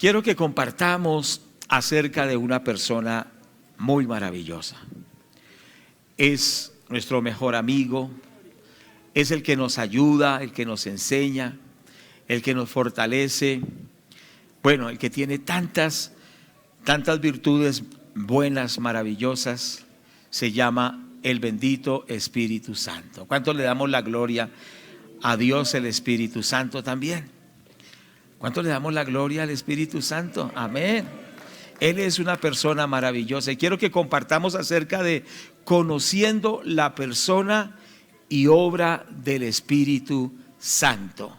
Quiero que compartamos acerca de una persona muy maravillosa. Es nuestro mejor amigo, es el que nos ayuda, el que nos enseña, el que nos fortalece. Bueno, el que tiene tantas virtudes buenas, maravillosas, se llama el bendito Espíritu Santo. ¿Cuánto le damos la gloria a Dios, el Espíritu Santo también? ¿Cuánto le damos la gloria al Espíritu Santo? Amén. Él es una persona maravillosa y quiero que compartamos acerca de conociendo la persona y obra del Espíritu Santo.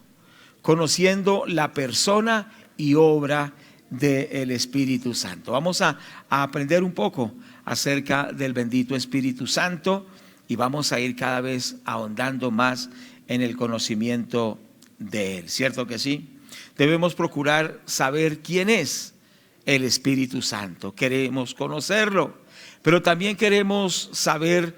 Conociendo la persona y obra del Espíritu Santo. Vamos a aprender un poco acerca del bendito Espíritu Santo y vamos a ir cada vez ahondando más en el conocimiento de Él. ¿Cierto que sí? Debemos procurar saber quién es el Espíritu Santo. Queremos conocerlo, pero también queremos saber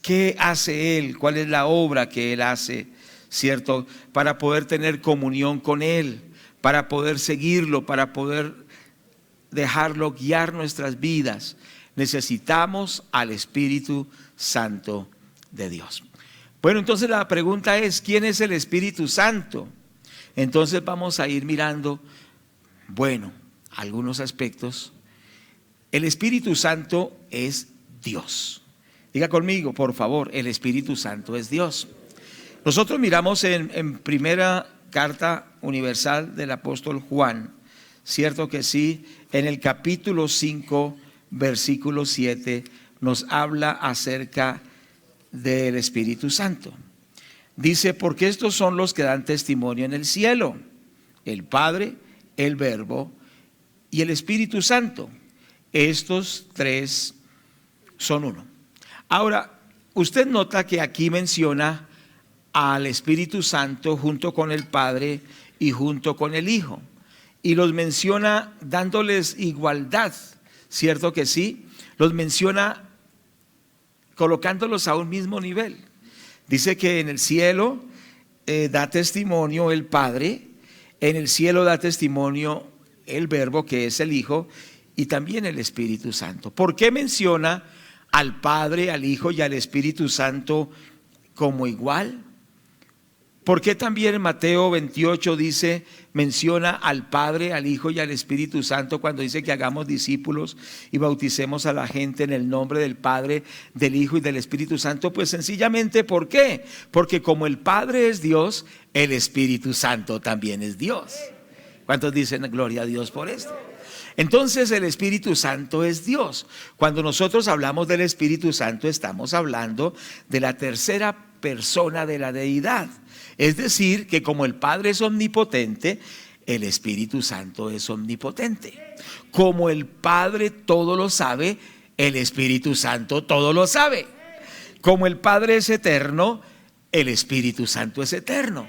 qué hace Él, cuál es la obra que Él hace, ¿cierto? Para poder tener comunión con Él, para poder seguirlo, para poder dejarlo guiar nuestras vidas. Necesitamos al Espíritu Santo de Dios. Bueno, entonces la pregunta es, ¿quién es el Espíritu Santo? Entonces vamos a ir mirando, bueno, algunos aspectos. El Espíritu Santo es Dios. Diga conmigo, por favor, el Espíritu Santo es Dios. Nosotros miramos en primera carta universal del apóstol Juan, cierto que sí, en el capítulo 5, versículo 7, nos habla acerca del Espíritu Santo. Dice, porque estos son los que dan testimonio en el cielo, el Padre, el Verbo y el Espíritu Santo. Estos tres son uno. Ahora, usted nota que aquí menciona al Espíritu Santo junto con el Padre y junto con el Hijo. Y los menciona dándoles igualdad, ¿cierto que sí? Los menciona colocándolos a un mismo nivel. Dice que en el cielo da testimonio el Padre, en el cielo da testimonio el Verbo, que es el Hijo, y también el Espíritu Santo. ¿Por qué menciona al Padre, al Hijo y al Espíritu Santo como igual? ¿Por qué también en Mateo 28 menciona al Padre, al Hijo y al Espíritu Santo cuando dice que hagamos discípulos y bauticemos a la gente en el nombre del Padre, del Hijo y del Espíritu Santo? Pues sencillamente, ¿por qué? Porque como el Padre es Dios, el Espíritu Santo también es Dios. ¿Cuántos dicen gloria a Dios por esto? Entonces el Espíritu Santo es Dios. Cuando nosotros hablamos del Espíritu Santo, estamos hablando de la tercera persona de la deidad. Es decir, que como el Padre es omnipotente, el Espíritu Santo es omnipotente. Como el Padre todo lo sabe, el Espíritu Santo todo lo sabe. Como el Padre es eterno, el Espíritu Santo es eterno.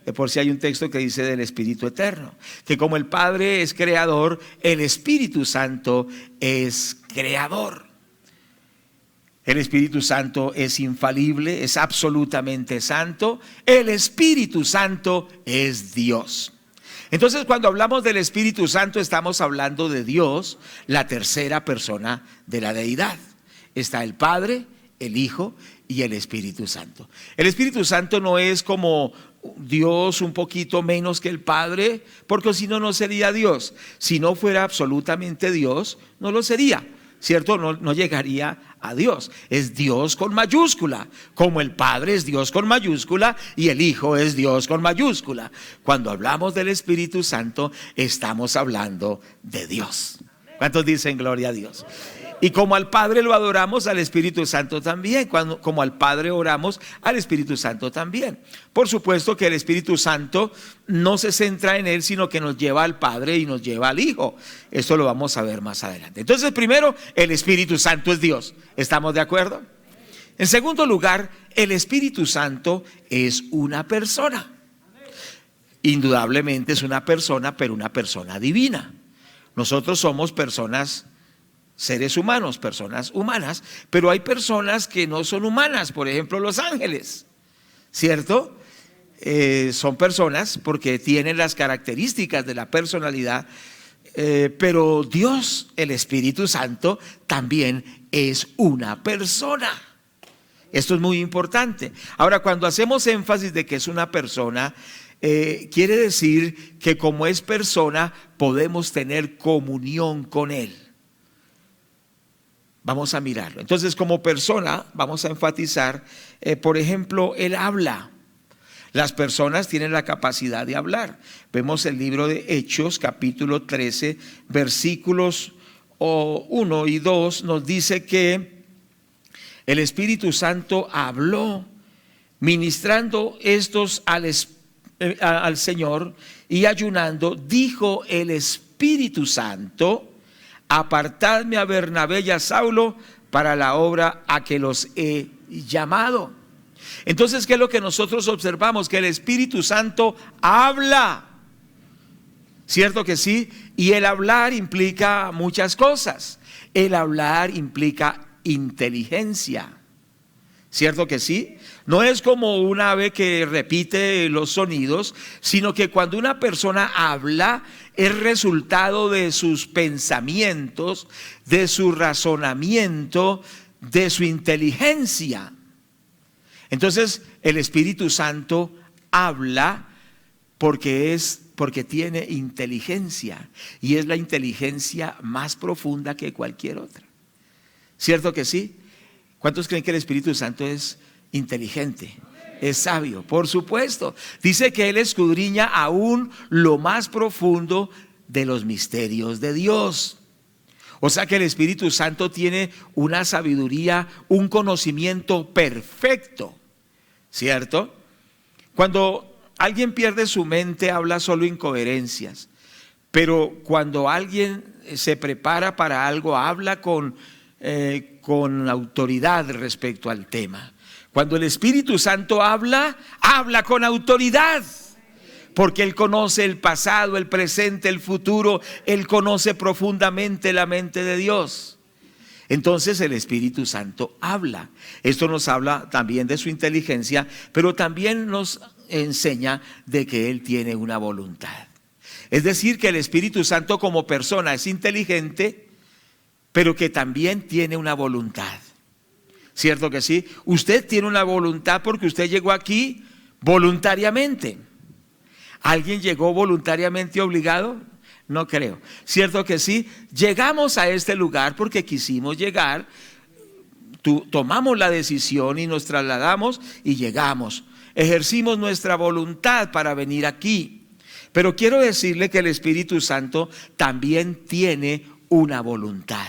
De por sí hay un texto que dice del Espíritu eterno, que como el Padre es creador, el Espíritu Santo es creador. El Espíritu Santo es infalible, es absolutamente santo. El Espíritu Santo es Dios. Entonces, cuando hablamos del Espíritu Santo, estamos hablando de Dios, la tercera persona de la deidad. Está el Padre, el Hijo y el Espíritu Santo. El Espíritu Santo no es como Dios un poquito menos que el Padre, porque si no, no sería Dios. Si no fuera absolutamente Dios, no lo sería, ¿cierto? No llegaría a Dios. Es Dios con mayúscula, como el Padre es Dios con mayúscula y el Hijo es Dios con mayúscula. Cuando hablamos del Espíritu Santo, estamos hablando de Dios. ¿Cuántos dicen gloria a Dios? Y como al Padre lo adoramos, al Espíritu Santo también. Como al Padre oramos, al Espíritu Santo también. Por supuesto que el Espíritu Santo no se centra en Él, sino que nos lleva al Padre y nos lleva al Hijo. Esto lo vamos a ver más adelante. Entonces, primero, el Espíritu Santo es Dios. ¿Estamos de acuerdo? En segundo lugar, el Espíritu Santo es una persona. Indudablemente es una persona, pero una persona divina. Nosotros somos personas, seres humanos, personas humanas, pero hay personas que no son humanas, por ejemplo los ángeles, ¿cierto? Son personas porque tienen las características de la personalidad Pero Dios, el Espíritu Santo, también es una persona. Esto es muy importante. Ahora, cuando hacemos énfasis de que es una persona, quiere decir que como es persona, podemos tener comunión con Él. Vamos a mirarlo. Entonces, como persona, vamos a enfatizar, por ejemplo, Él habla. Las personas tienen la capacidad de hablar. Vemos el libro de Hechos, capítulo 13, versículos 1 y 2, nos dice que el Espíritu Santo habló, ministrando estos al Señor, y ayunando, dijo el Espíritu Santo: apartadme a Bernabé y a Saulo para la obra a que los he llamado. Entonces, ¿qué es lo que nosotros observamos? Que el Espíritu Santo habla. ¿Cierto que sí? Y el hablar implica muchas cosas. El hablar implica inteligencia. ¿Cierto que sí? No es como un ave que repite los sonidos, sino que cuando una persona habla es resultado de sus pensamientos, de su razonamiento, de su inteligencia. Entonces, el Espíritu Santo habla porque tiene inteligencia, y es la inteligencia más profunda que cualquier otra. ¿Cierto que sí? ¿Cuántos creen que el Espíritu Santo es inteligente? Es sabio, por supuesto. Dice que Él escudriña aún lo más profundo de los misterios de Dios. O sea que el Espíritu Santo tiene una sabiduría, un conocimiento perfecto, ¿cierto? Cuando alguien pierde su mente, habla solo incoherencias, pero cuando alguien se prepara para algo, habla con autoridad respecto al tema. Cuando el Espíritu Santo habla con autoridad, porque Él conoce el pasado, el presente, el futuro. Él conoce profundamente la mente de Dios. Entonces el Espíritu Santo habla. Esto nos habla también de su inteligencia, pero también nos enseña de que Él tiene una voluntad. Es decir, que el Espíritu Santo como persona es inteligente, pero que también tiene una voluntad. ¿Cierto que sí? Usted tiene una voluntad porque usted llegó aquí voluntariamente. ¿Alguien llegó voluntariamente obligado? No creo. ¿Cierto que sí? Llegamos a este lugar porque quisimos llegar, tomamos la decisión y nos trasladamos y llegamos. Ejercimos nuestra voluntad para venir aquí. Pero quiero decirle que el Espíritu Santo también tiene una voluntad.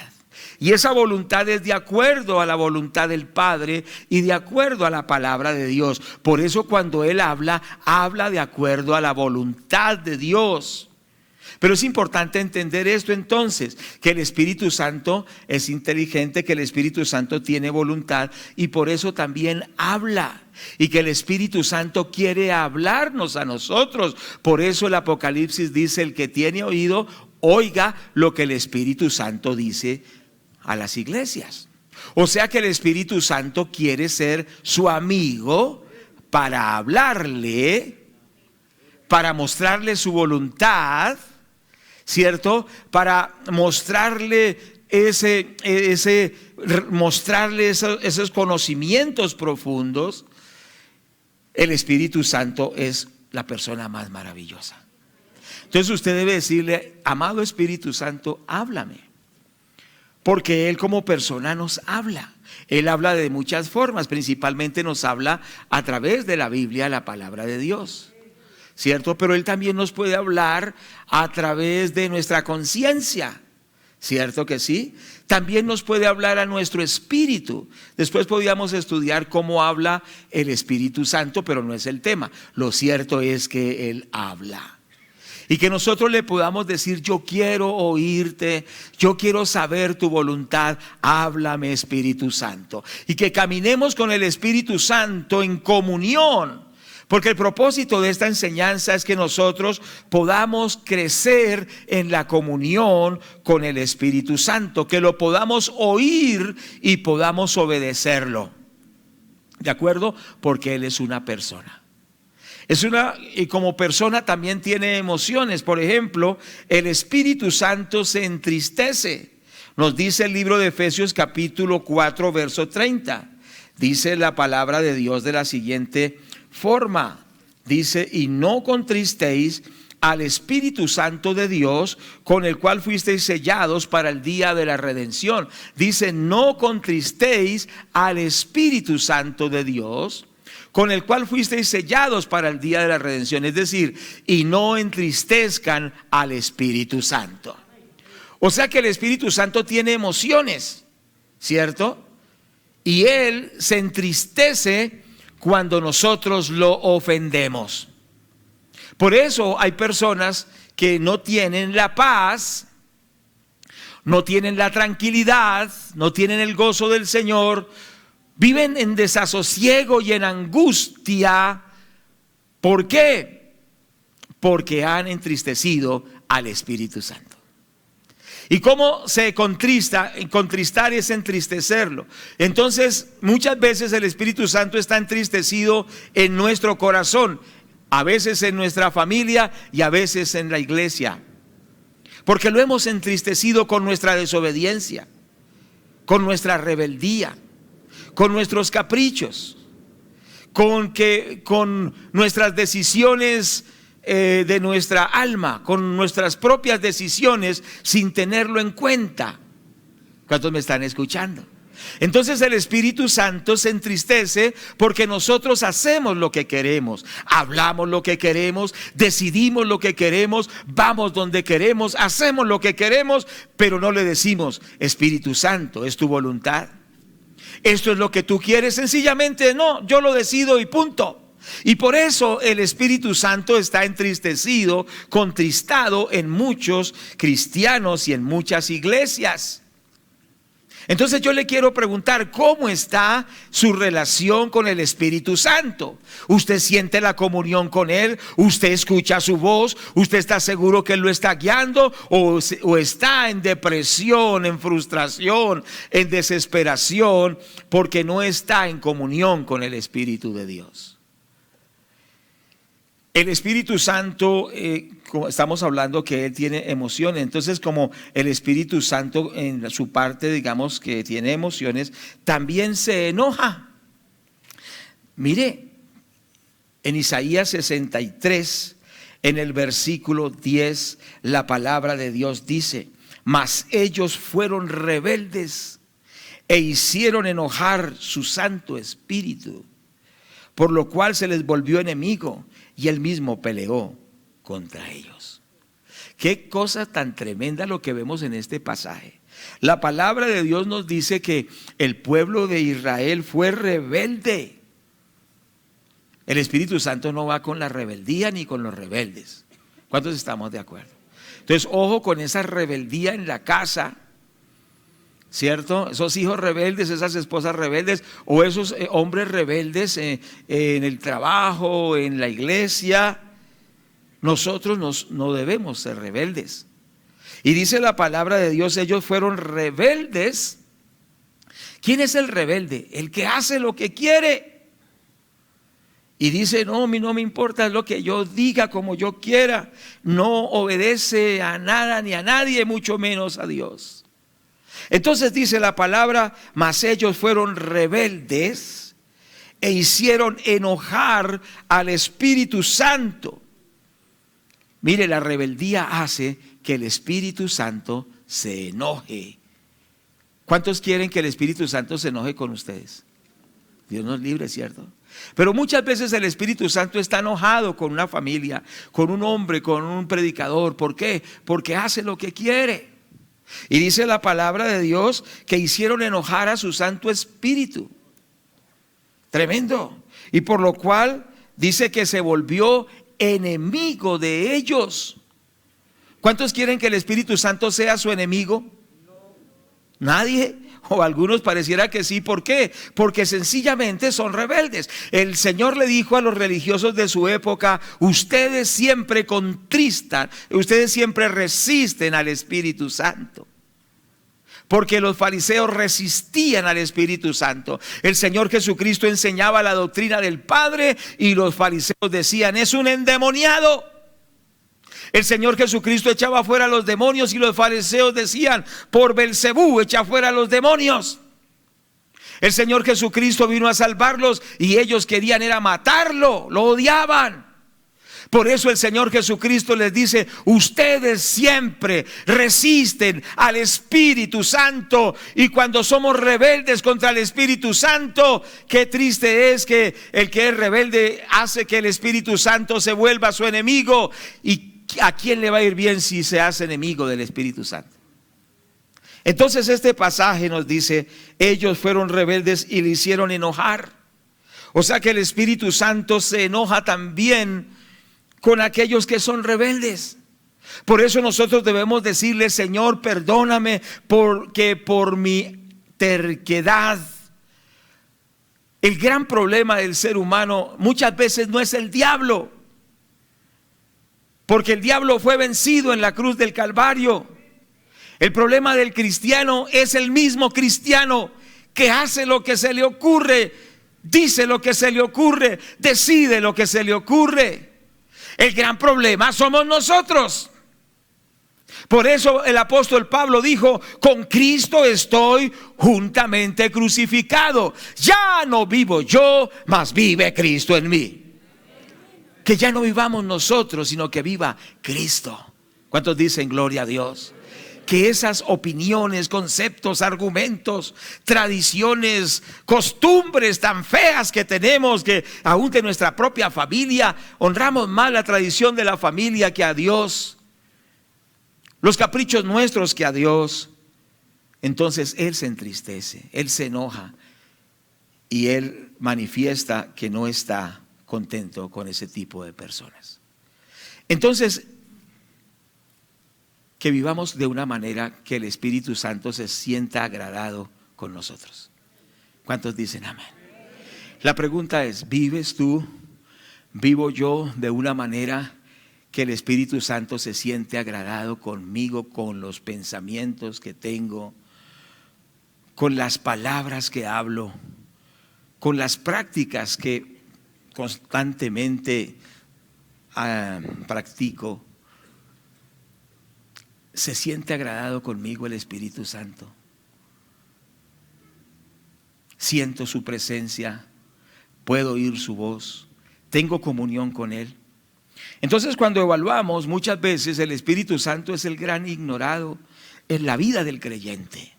Y esa voluntad es de acuerdo a la voluntad del Padre y de acuerdo a la palabra de Dios. Por eso cuando Él habla de acuerdo a la voluntad de Dios. Pero es importante entender esto entonces, que el Espíritu Santo es inteligente, que el Espíritu Santo tiene voluntad y por eso también habla. Y que el Espíritu Santo quiere hablarnos a nosotros. Por eso el Apocalipsis dice: el que tiene oído, oiga lo que el Espíritu Santo dice a las iglesias. O sea que el Espíritu Santo quiere ser su amigo para hablarle, para mostrarle su voluntad, ¿cierto? Para mostrarle mostrarle esos conocimientos profundos. El Espíritu Santo es la persona más maravillosa. Entonces usted debe decirle: amado Espíritu Santo, háblame. Porque Él como persona nos habla. Él habla de muchas formas, principalmente nos habla a través de la Biblia, la palabra de Dios, ¿cierto? Pero Él también nos puede hablar a través de nuestra conciencia, ¿cierto que sí? También nos puede hablar a nuestro espíritu. Después podríamos estudiar cómo habla el Espíritu Santo, pero no es el tema. Lo cierto es que Él habla. Y que nosotros le podamos decir: yo quiero oírte, yo quiero saber tu voluntad, háblame Espíritu Santo. Y que caminemos con el Espíritu Santo en comunión, porque el propósito de esta enseñanza es que nosotros podamos crecer en la comunión con el Espíritu Santo, que lo podamos oír y podamos obedecerlo. ¿De acuerdo? Porque Él es una persona. Y como persona también tiene emociones. Por ejemplo, el Espíritu Santo se entristece. Nos dice el libro de Efesios capítulo 4, verso 30. Dice la palabra de Dios de la siguiente forma. Dice: y no contristéis al Espíritu Santo de Dios, con el cual fuisteis sellados para el día de la redención. Dice: no contristéis al Espíritu Santo de Dios, con el cual fuisteis sellados para el día de la redención. Es decir, y no entristezcan al Espíritu Santo. O sea que el Espíritu Santo tiene emociones, ¿cierto? Y Él se entristece cuando nosotros lo ofendemos. Por eso hay personas que no tienen la paz, no tienen la tranquilidad, no tienen el gozo del Señor, viven en desasosiego y en angustia. ¿Por qué? Porque han entristecido al Espíritu Santo. ¿Y cómo se contrista? Contristar es entristecerlo. Entonces, muchas veces el Espíritu Santo está entristecido en nuestro corazón, a veces en nuestra familia y a veces en la iglesia, porque lo hemos entristecido con nuestra desobediencia, con nuestra rebeldía, con nuestros caprichos, con nuestras decisiones de nuestra alma, con nuestras propias decisiones sin tenerlo en cuenta. ¿Cuántos me están escuchando? Entonces el Espíritu Santo se entristece porque nosotros hacemos lo que queremos, hablamos lo que queremos, decidimos lo que queremos, vamos donde queremos, hacemos lo que queremos, pero no le decimos: Espíritu Santo, ¿es tu voluntad? ¿Esto es lo que tú quieres? Sencillamente no, yo lo decido y punto. Y por eso el Espíritu Santo está entristecido, contristado en muchos cristianos y en muchas iglesias. Entonces yo le quiero preguntar: ¿cómo está su relación con el Espíritu Santo? ¿Usted siente la comunión con Él? ¿Usted escucha su voz? ¿Usted está seguro que Él lo está guiando? ¿O está en depresión, en frustración, en desesperación, porque no está en comunión con el Espíritu de Dios? El Espíritu Santo, como estamos hablando que Él tiene emociones. Entonces, como el Espíritu Santo en su parte, digamos que tiene emociones, también se enoja. Mire, en Isaías 63, en el versículo 10, la palabra de Dios dice: mas ellos fueron rebeldes e hicieron enojar su Santo Espíritu, por lo cual se les volvió enemigo, y Él mismo peleó contra ellos. Qué cosa tan tremenda lo que vemos en este pasaje. La palabra de Dios nos dice que el pueblo de Israel fue rebelde. El Espíritu Santo no va con la rebeldía ni con los rebeldes. ¿Cuántos estamos de acuerdo? Entonces, ojo con esa rebeldía en la casa, ¿cierto? Esos hijos rebeldes, esas esposas rebeldes, o esos hombres rebeldes en el trabajo, en la iglesia. Nosotros no debemos ser rebeldes. Y dice la palabra de Dios: ellos fueron rebeldes. ¿Quién es el rebelde? El que hace lo que quiere y dice: no, a mí no me importa lo que yo diga, como yo quiera. No obedece a nada ni a nadie, mucho menos a Dios. Entonces dice la palabra: mas ellos fueron rebeldes e hicieron enojar al Espíritu Santo. Mire, la rebeldía hace que el Espíritu Santo se enoje. ¿Cuántos quieren que el Espíritu Santo se enoje con ustedes? Dios nos libre, ¿cierto? Pero muchas veces el Espíritu Santo está enojado con una familia, con un hombre, con un predicador. ¿Por qué? Porque hace lo que quiere. Y dice la palabra de Dios que hicieron enojar a su Santo Espíritu. Tremendo. Y por lo cual dice que se volvió enemigo de ellos. ¿Cuántos quieren que el Espíritu Santo sea su enemigo? Nadie. O algunos pareciera que sí. ¿Por qué? Porque sencillamente son rebeldes. El Señor le dijo a los religiosos de su época: ustedes siempre contristan, ustedes siempre resisten al Espíritu Santo. porque los fariseos resistían al Espíritu Santo. El Señor Jesucristo enseñaba la doctrina del Padre y los fariseos decían: es un endemoniado. El Señor Jesucristo echaba fuera a los demonios y los fariseos decían: por Belcebú echa fuera a los demonios. El Señor Jesucristo vino a salvarlos y ellos querían era matarlo, lo odiaban. Por eso el Señor Jesucristo les dice: ustedes siempre resisten al Espíritu Santo, y cuando somos rebeldes contra el Espíritu Santo, qué triste es que el que es rebelde hace que el Espíritu Santo se vuelva su enemigo. ¿Y a quién le va a ir bien si se hace enemigo del Espíritu Santo? Entonces este pasaje nos dice: ellos fueron rebeldes y le hicieron enojar. O sea que el Espíritu Santo se enoja también con aquellos que son rebeldes. Por eso nosotros debemos decirle: Señor, perdóname, porque por mi terquedad. El gran problema del ser humano muchas veces no es el diablo, porque el diablo fue vencido en la cruz del Calvario. El problema del cristiano es el mismo cristiano que hace lo que se le ocurre, dice lo que se le ocurre, decide lo que se le ocurre. El gran problema somos nosotros. Por eso el apóstol Pablo dijo: con Cristo estoy juntamente crucificado. Ya no vivo yo, mas vive Cristo en mí. Que ya no vivamos nosotros, sino que viva Cristo. ¿Cuántos dicen gloria a Dios? Que esas opiniones, conceptos, argumentos, tradiciones, costumbres tan feas que tenemos, que aún de nuestra propia familia honramos más la tradición de la familia que a Dios, los caprichos nuestros que a Dios, entonces Él se entristece, Él se enoja y Él manifiesta que no está contento con ese tipo de personas. Entonces, que vivamos de una manera que el Espíritu Santo se sienta agradado con nosotros. ¿Cuántos dicen amén? La pregunta es: ¿vives tú, vivo yo de una manera que el Espíritu Santo se siente agradado conmigo, con los pensamientos que tengo, con las palabras que hablo, con las prácticas que constantemente practico? ¿Se siente agradado conmigo el Espíritu Santo? Siento su presencia, puedo oír su voz, tengo comunión con Él. Entonces, cuando evaluamos, muchas veces el Espíritu Santo es el gran ignorado en la vida del creyente.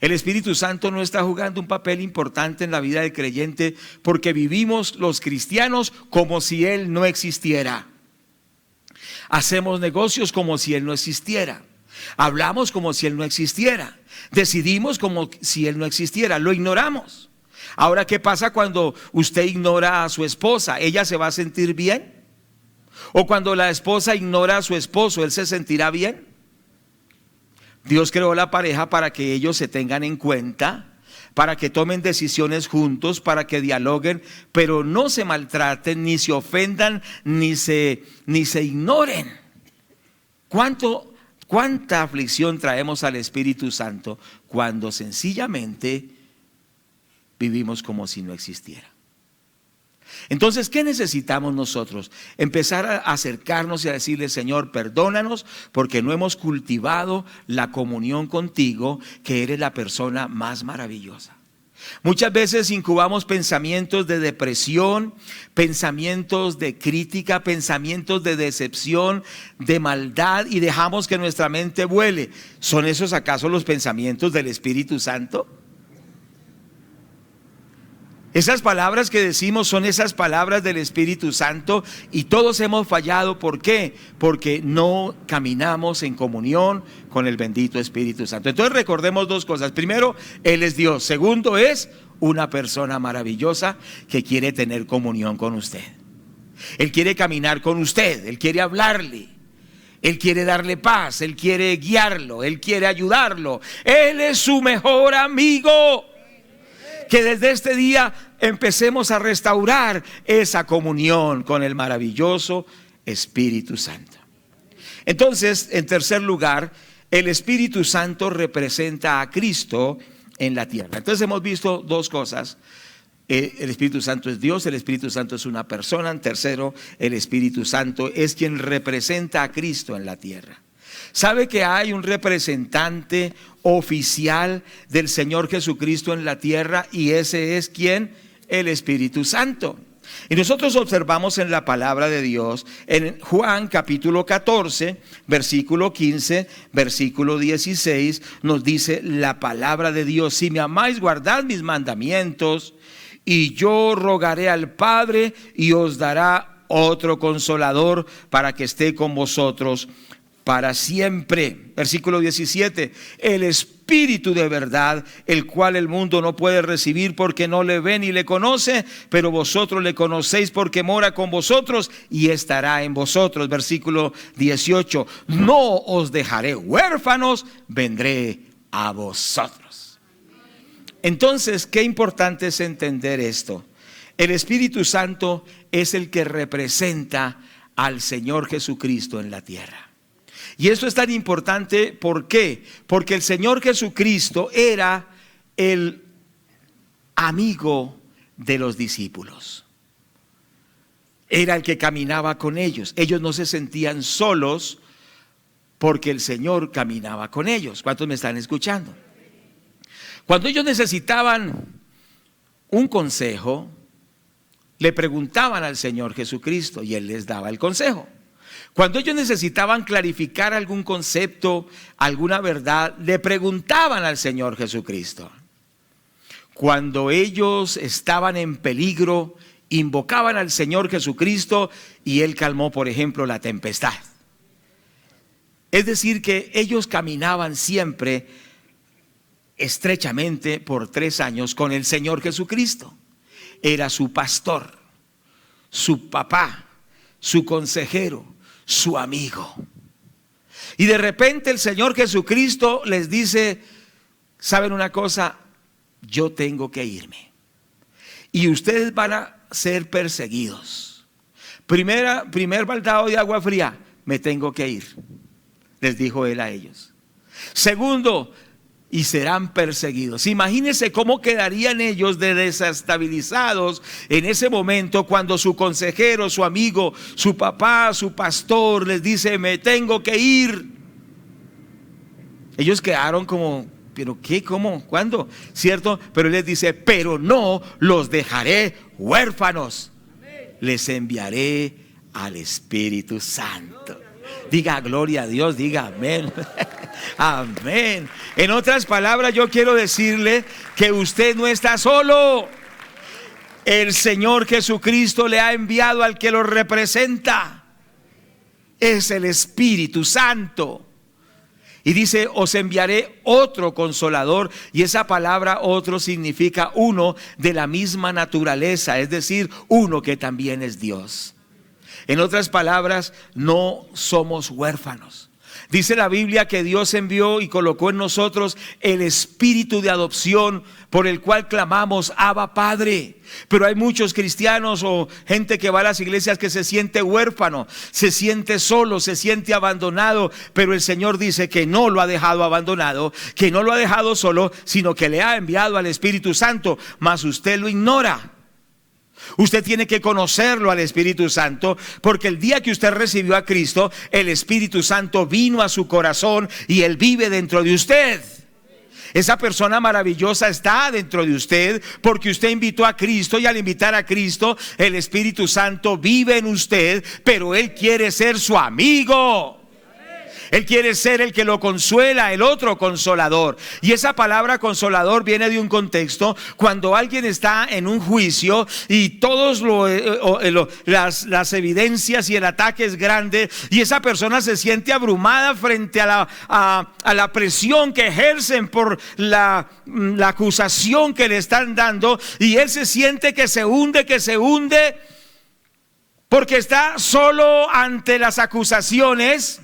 El Espíritu Santo no está jugando un papel importante en la vida del creyente, porque vivimos los cristianos como si Él no existiera. Hacemos negocios como si Él no existiera. Hablamos como si Él no existiera. Decidimos como si Él no existiera. Lo ignoramos. Ahora, ¿qué pasa cuando usted ignora a su esposa? ¿Ella se va a sentir bien? ¿O cuando la esposa ignora a su esposo, él se sentirá bien? Dios creó la pareja para que ellos se tengan en cuenta, para que tomen decisiones juntos, para que dialoguen, pero no se maltraten, ni se ofendan, ni se ignoren. ¿Cuánta aflicción traemos al Espíritu Santo cuando sencillamente vivimos como si no existiera? Entonces, ¿qué necesitamos nosotros? Empezar a acercarnos y a decirle: Señor, perdónanos porque no hemos cultivado la comunión contigo, que eres la persona más maravillosa. Muchas veces incubamos pensamientos de depresión, pensamientos de crítica, pensamientos de decepción, de maldad, y dejamos que nuestra mente vuele. ¿Son esos acaso los pensamientos del Espíritu Santo? Esas palabras que decimos son esas palabras del Espíritu Santo, y todos hemos fallado. ¿Por qué? Porque no caminamos en comunión con el bendito Espíritu Santo. Entonces recordemos dos cosas: primero, Él es Dios; segundo, es una persona maravillosa que quiere tener comunión con usted. Él quiere caminar con usted, Él quiere hablarle, Él quiere darle paz, Él quiere guiarlo, Él quiere ayudarlo. Él es su mejor amigo. Que desde este día empecemos a restaurar esa comunión con el maravilloso Espíritu Santo. Entonces, en tercer lugar, el Espíritu Santo representa a Cristo en la tierra. Entonces hemos visto dos cosas. El Espíritu Santo es Dios, el Espíritu Santo es una persona. Tercero, el Espíritu Santo es quien representa a Cristo en la tierra. ¿Sabe que hay un representante oficial del Señor Jesucristo en la tierra? Y ese es ¿quién? El Espíritu Santo. Y nosotros observamos en la palabra de Dios, en Juan capítulo 14, versículo 15, versículo 16, nos dice la palabra de Dios: si me amáis, guardad mis mandamientos, y yo rogaré al Padre y os dará otro consolador para que esté con vosotros para siempre. Versículo 17, el Espíritu de verdad, el cual el mundo no puede recibir porque no le ve ni le conoce, pero vosotros le conocéis porque mora con vosotros y estará en vosotros. Versículo 18, no os dejaré huérfanos, vendré a vosotros. Entonces, qué importante es entender esto. El Espíritu Santo es el que representa al Señor Jesucristo en la tierra. Y esto es tan importante, ¿por qué? Porque el Señor Jesucristo era el amigo de los discípulos. Era el que caminaba con ellos. Ellos no se sentían solos porque el Señor caminaba con ellos. ¿Cuántos me están escuchando? Cuando ellos necesitaban un consejo, le preguntaban al Señor Jesucristo y Él les daba el consejo. Cuando ellos necesitaban clarificar algún concepto, alguna verdad, le preguntaban al Señor Jesucristo. Cuando ellos estaban en peligro, invocaban al Señor Jesucristo y Él calmó, por ejemplo, la tempestad. Es decir, que ellos caminaban siempre estrechamente por 3 años con el Señor Jesucristo. Era su pastor, su papá, su consejero, su amigo. Y de repente el Señor Jesucristo les dice: ¿saben una cosa? Yo tengo que irme y ustedes van a ser perseguidos. Primer baldado de agua fría, me tengo que ir, les dijo Él a ellos. Segundo, y serán perseguidos. Imagínense cómo quedarían ellos de desestabilizados en ese momento cuando su consejero, su amigo, su papá, su pastor les dice: me tengo que ir. Ellos quedaron como: ¿pero qué? ¿Cómo? ¿Cuándo? ¿Cierto? Pero Él les dice: pero no los dejaré huérfanos, les enviaré al Espíritu Santo. Diga gloria a Dios, diga amén. Amén. En otras palabras, yo quiero decirle que usted no está solo. El Señor Jesucristo le ha enviado al que lo representa. Es el Espíritu Santo. Y dice: os enviaré otro consolador. Y esa palabra otro significa uno de la misma naturaleza, es decir, uno que también es Dios. En otras palabras, no somos huérfanos. Dice la Biblia que Dios envió y colocó en nosotros el espíritu de adopción por el cual clamamos: Abba, Padre. Pero hay muchos cristianos o gente que va a las iglesias que se siente huérfano, se siente solo, se siente abandonado. Pero el Señor dice que no lo ha dejado abandonado, que no lo ha dejado solo, sino que le ha enviado al Espíritu Santo, mas usted lo ignora. Usted tiene que conocerlo al Espíritu Santo, porque el día que usted recibió a Cristo, el Espíritu Santo vino a su corazón y Él vive dentro de usted. Esa persona maravillosa está dentro de usted porque usted invitó a Cristo, y al invitar a Cristo, el Espíritu Santo vive en usted, pero Él quiere ser su amigo. Él quiere ser el que lo consuela, el otro consolador. Y esa palabra consolador viene de un contexto cuando alguien está en un juicio y todos las evidencias y el ataque es grande, y esa persona se siente abrumada frente a la presión que ejercen por la acusación que le están dando, y él se siente que se hunde porque está solo ante las acusaciones.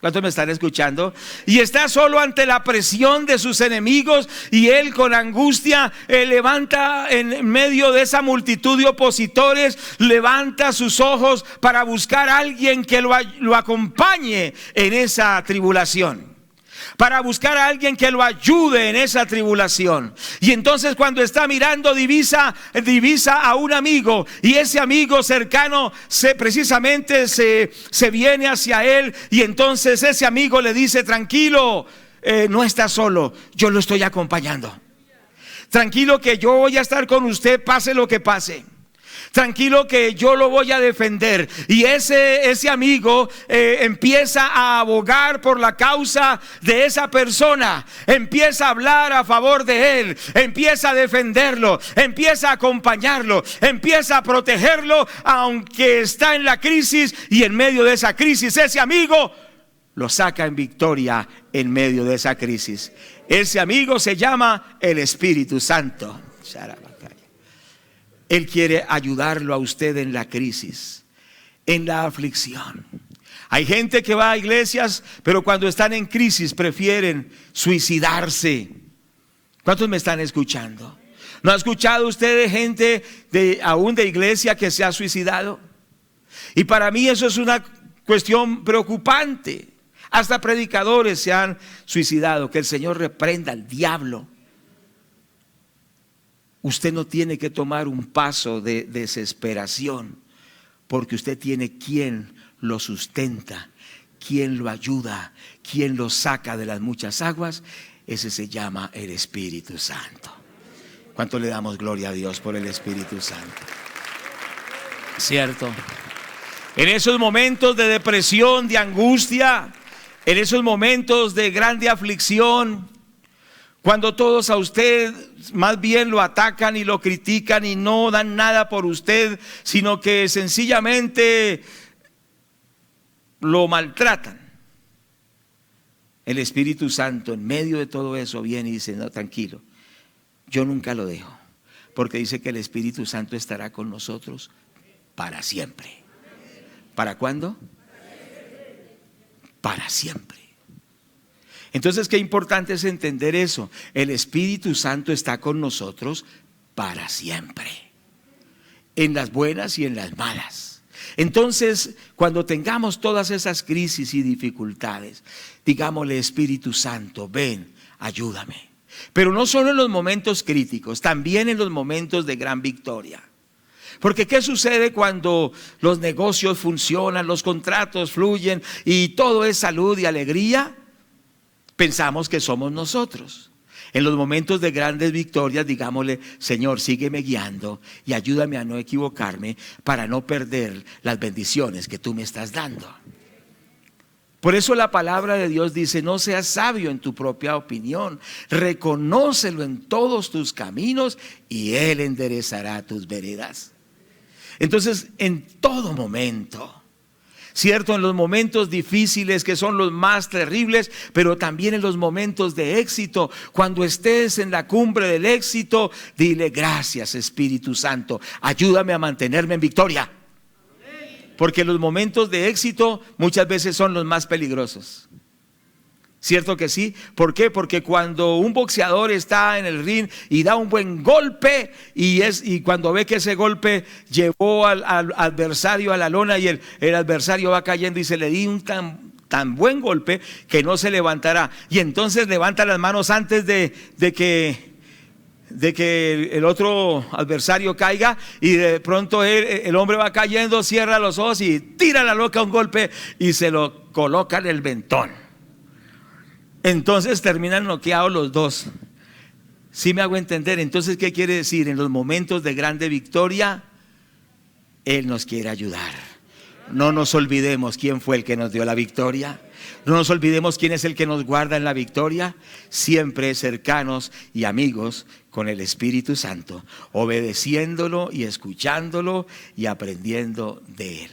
¿Cuántos me están escuchando? Y está solo ante la presión de sus enemigos, y él con angustia levanta en medio de esa multitud de opositores, levanta sus ojos para buscar a alguien que lo acompañe en esa tribulación. para buscar a alguien que lo ayude en esa tribulación. Y entonces cuando está mirando divisa a un amigo, y ese amigo cercano precisamente se viene hacia él, y entonces ese amigo le dice: tranquilo, no está solo, yo lo estoy acompañando. Tranquilo que yo voy a estar con usted pase lo que pase. Tranquilo que yo lo voy a defender. Y ese amigo empieza a abogar por la causa de esa persona, empieza a hablar a favor de él, empieza a defenderlo, empieza a acompañarlo, empieza a protegerlo, aunque está en la crisis. Y en medio de esa crisis ese amigo lo saca en victoria en medio de esa crisis. Ese amigo se llama el Espíritu Santo. Él quiere ayudarlo a usted en la crisis, en la aflicción. Hay gente que va a iglesias, pero cuando están en crisis prefieren suicidarse. ¿Cuántos me están escuchando? ¿No ha escuchado usted de gente aún de iglesia que se ha suicidado? Y para mí eso es una cuestión preocupante. Hasta predicadores se han suicidado. Que el Señor reprenda al diablo. Usted no tiene que tomar un paso de desesperación, porque usted tiene quien lo sustenta, quien lo ayuda, quien lo saca de las muchas aguas. Ese se llama el Espíritu Santo. ¿Cuánto le damos gloria a Dios por el Espíritu Santo? ¿Cierto? En esos momentos de depresión, de angustia, en esos momentos de grande aflicción, cuando todos a usted más bien lo atacan y lo critican y no dan nada por usted, sino que sencillamente lo maltratan, el Espíritu Santo en medio de todo eso viene y dice: no, tranquilo, yo nunca lo dejo, porque dice que el Espíritu Santo estará con nosotros para siempre. ¿Para cuándo? Para siempre. Entonces, qué importante es entender eso. El Espíritu Santo está con nosotros para siempre, en las buenas y en las malas. Entonces, cuando tengamos todas esas crisis y dificultades, digámosle: Espíritu Santo, ven, ayúdame. Pero no solo en los momentos críticos, también en los momentos de gran victoria. Porque ¿qué sucede cuando los negocios funcionan, los contratos fluyen y todo es salud y alegría? Pensamos que somos nosotros. En los momentos de grandes victorias, digámosle: Señor, sígueme guiando y ayúdame a no equivocarme para no perder las bendiciones que tú me estás dando. Por eso la palabra de Dios dice: no seas sabio en tu propia opinión, reconócelo en todos tus caminos y Él enderezará tus veredas. Entonces, en todo momento, ¿cierto? En los momentos difíciles, que son los más terribles, pero también en los momentos de éxito, cuando estés en la cumbre del éxito, dile: gracias, Espíritu Santo, ayúdame a mantenerme en victoria. Porque los momentos de éxito muchas veces son los más peligrosos. ¿Cierto que sí? ¿Por qué? Porque cuando un boxeador está en el ring y da un buen golpe y cuando ve que ese golpe llevó al adversario a la lona y el adversario va cayendo, y se le di un tan buen golpe que no se levantará, y entonces levanta las manos antes de que el otro adversario caiga, y de pronto el hombre va cayendo, cierra los ojos y tira la loca un golpe y se lo coloca en el mentón. Entonces terminan noqueados los dos. ¿Sí me hago entender? Entonces, ¿qué quiere decir? En los momentos de grande victoria, Él nos quiere ayudar. No nos olvidemos quién fue el que nos dio la victoria. No nos olvidemos quién es el que nos guarda en la victoria. Siempre cercanos y amigos con el Espíritu Santo, obedeciéndolo y escuchándolo y aprendiendo de Él.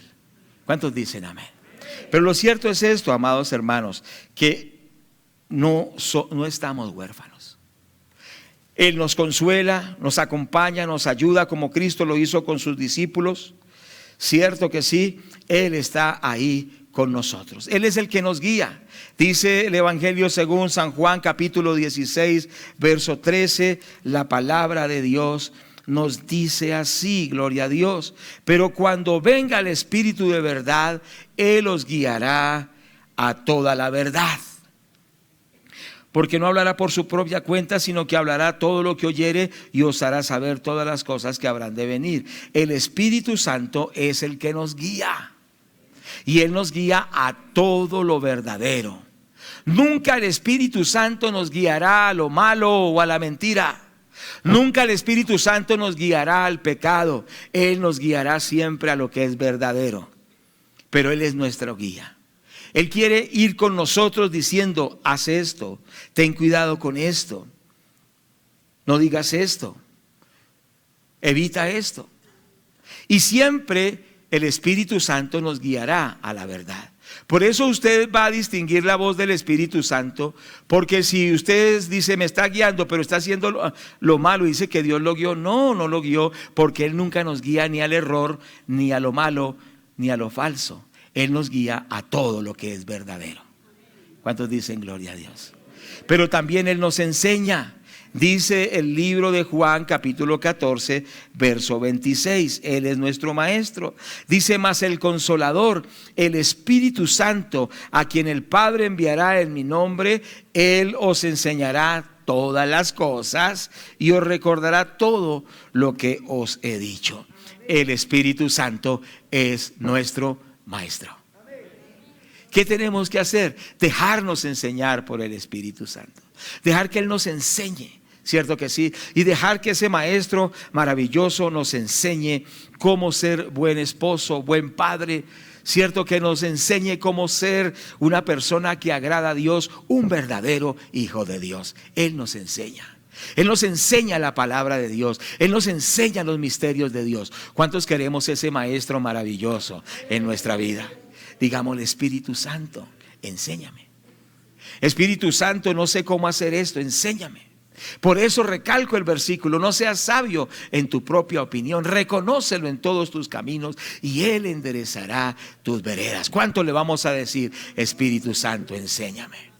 ¿Cuántos dicen amén? Pero lo cierto es esto, amados hermanos, que no estamos huérfanos. Él nos consuela, nos acompaña, nos ayuda, como Cristo lo hizo con sus discípulos. Cierto que sí, Él está ahí con nosotros. Él es el que nos guía. Dice el Evangelio según San Juan, capítulo 16, verso 13, la palabra de Dios nos dice así, gloria a Dios: pero cuando venga el Espíritu de verdad, Él os guiará a toda la verdad. porque no hablará por su propia cuenta, sino que hablará todo lo que oyere y os hará saber todas las cosas que habrán de venir. El Espíritu Santo es el que nos guía, y Él nos guía a todo lo verdadero. Nunca el Espíritu Santo nos guiará a lo malo o a la mentira. Nunca el Espíritu Santo nos guiará al pecado. Él nos guiará siempre a lo que es verdadero. Pero Él es nuestro guía. Él quiere ir con nosotros diciendo: haz esto, ten cuidado con esto, no digas esto, evita esto. Y siempre el Espíritu Santo nos guiará a la verdad. Por eso usted va a distinguir la voz del Espíritu Santo, porque si usted dice: me está guiando, pero está haciendo lo malo, dice que Dios lo guió. No, no lo guió, porque Él nunca nos guía ni al error, ni a lo malo, ni a lo falso. Él nos guía a todo lo que es verdadero. ¿Cuántos dicen gloria a Dios? Pero también Él nos enseña. Dice el libro de Juan, capítulo 14, verso 26. Él es nuestro maestro. Dice: mas el Consolador, el Espíritu Santo, a quien el Padre enviará en mi nombre, Él os enseñará todas las cosas y os recordará todo lo que os he dicho. El Espíritu Santo es nuestro maestro. ¿Qué tenemos que hacer? Dejarnos enseñar por el Espíritu Santo. Dejar que Él nos enseñe, ¿cierto que sí? Y dejar que ese maestro maravilloso nos enseñe cómo ser buen esposo, buen padre, ¿cierto? Que nos enseñe cómo ser una persona que agrada a Dios, un verdadero hijo de Dios. Él nos enseña. Él nos enseña la palabra de Dios. Él nos enseña los misterios de Dios. ¿Cuántos queremos ese maestro maravilloso en nuestra vida? Digamos: Espíritu Santo, enséñame. Espíritu Santo, no sé cómo hacer esto, enséñame. Por eso recalco el versículo: no seas sabio en tu propia opinión, reconócelo en todos tus caminos y Él enderezará tus veredas. ¿Cuánto le vamos a decir? Espíritu Santo, enséñame.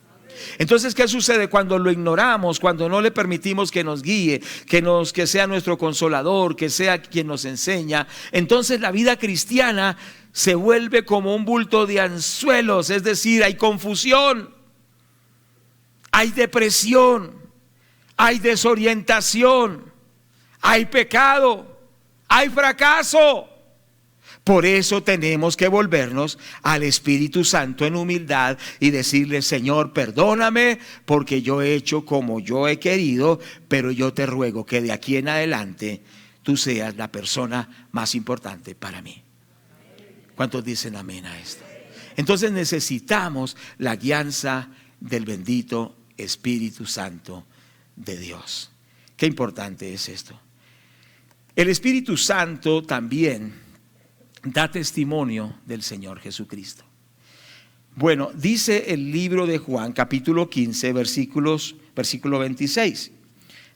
Entonces, ¿qué sucede cuando lo ignoramos? Cuando no le permitimos que nos guíe, que sea nuestro consolador, que sea quien nos enseña. Entonces la vida cristiana se vuelve como un bulto de anzuelos, es decir, hay confusión, hay depresión, hay desorientación, hay pecado, hay fracaso. Por eso tenemos que volvernos al Espíritu Santo en humildad y decirle: Señor, perdóname porque yo he hecho como yo he querido, pero yo te ruego que de aquí en adelante tú seas la persona más importante para mí. ¿Cuántos dicen amén a esto? Entonces necesitamos la guianza del bendito Espíritu Santo de Dios. Qué importante es esto. El Espíritu Santo también da testimonio del Señor Jesucristo. Bueno, dice el libro de Juan, capítulo 15, versículo 26.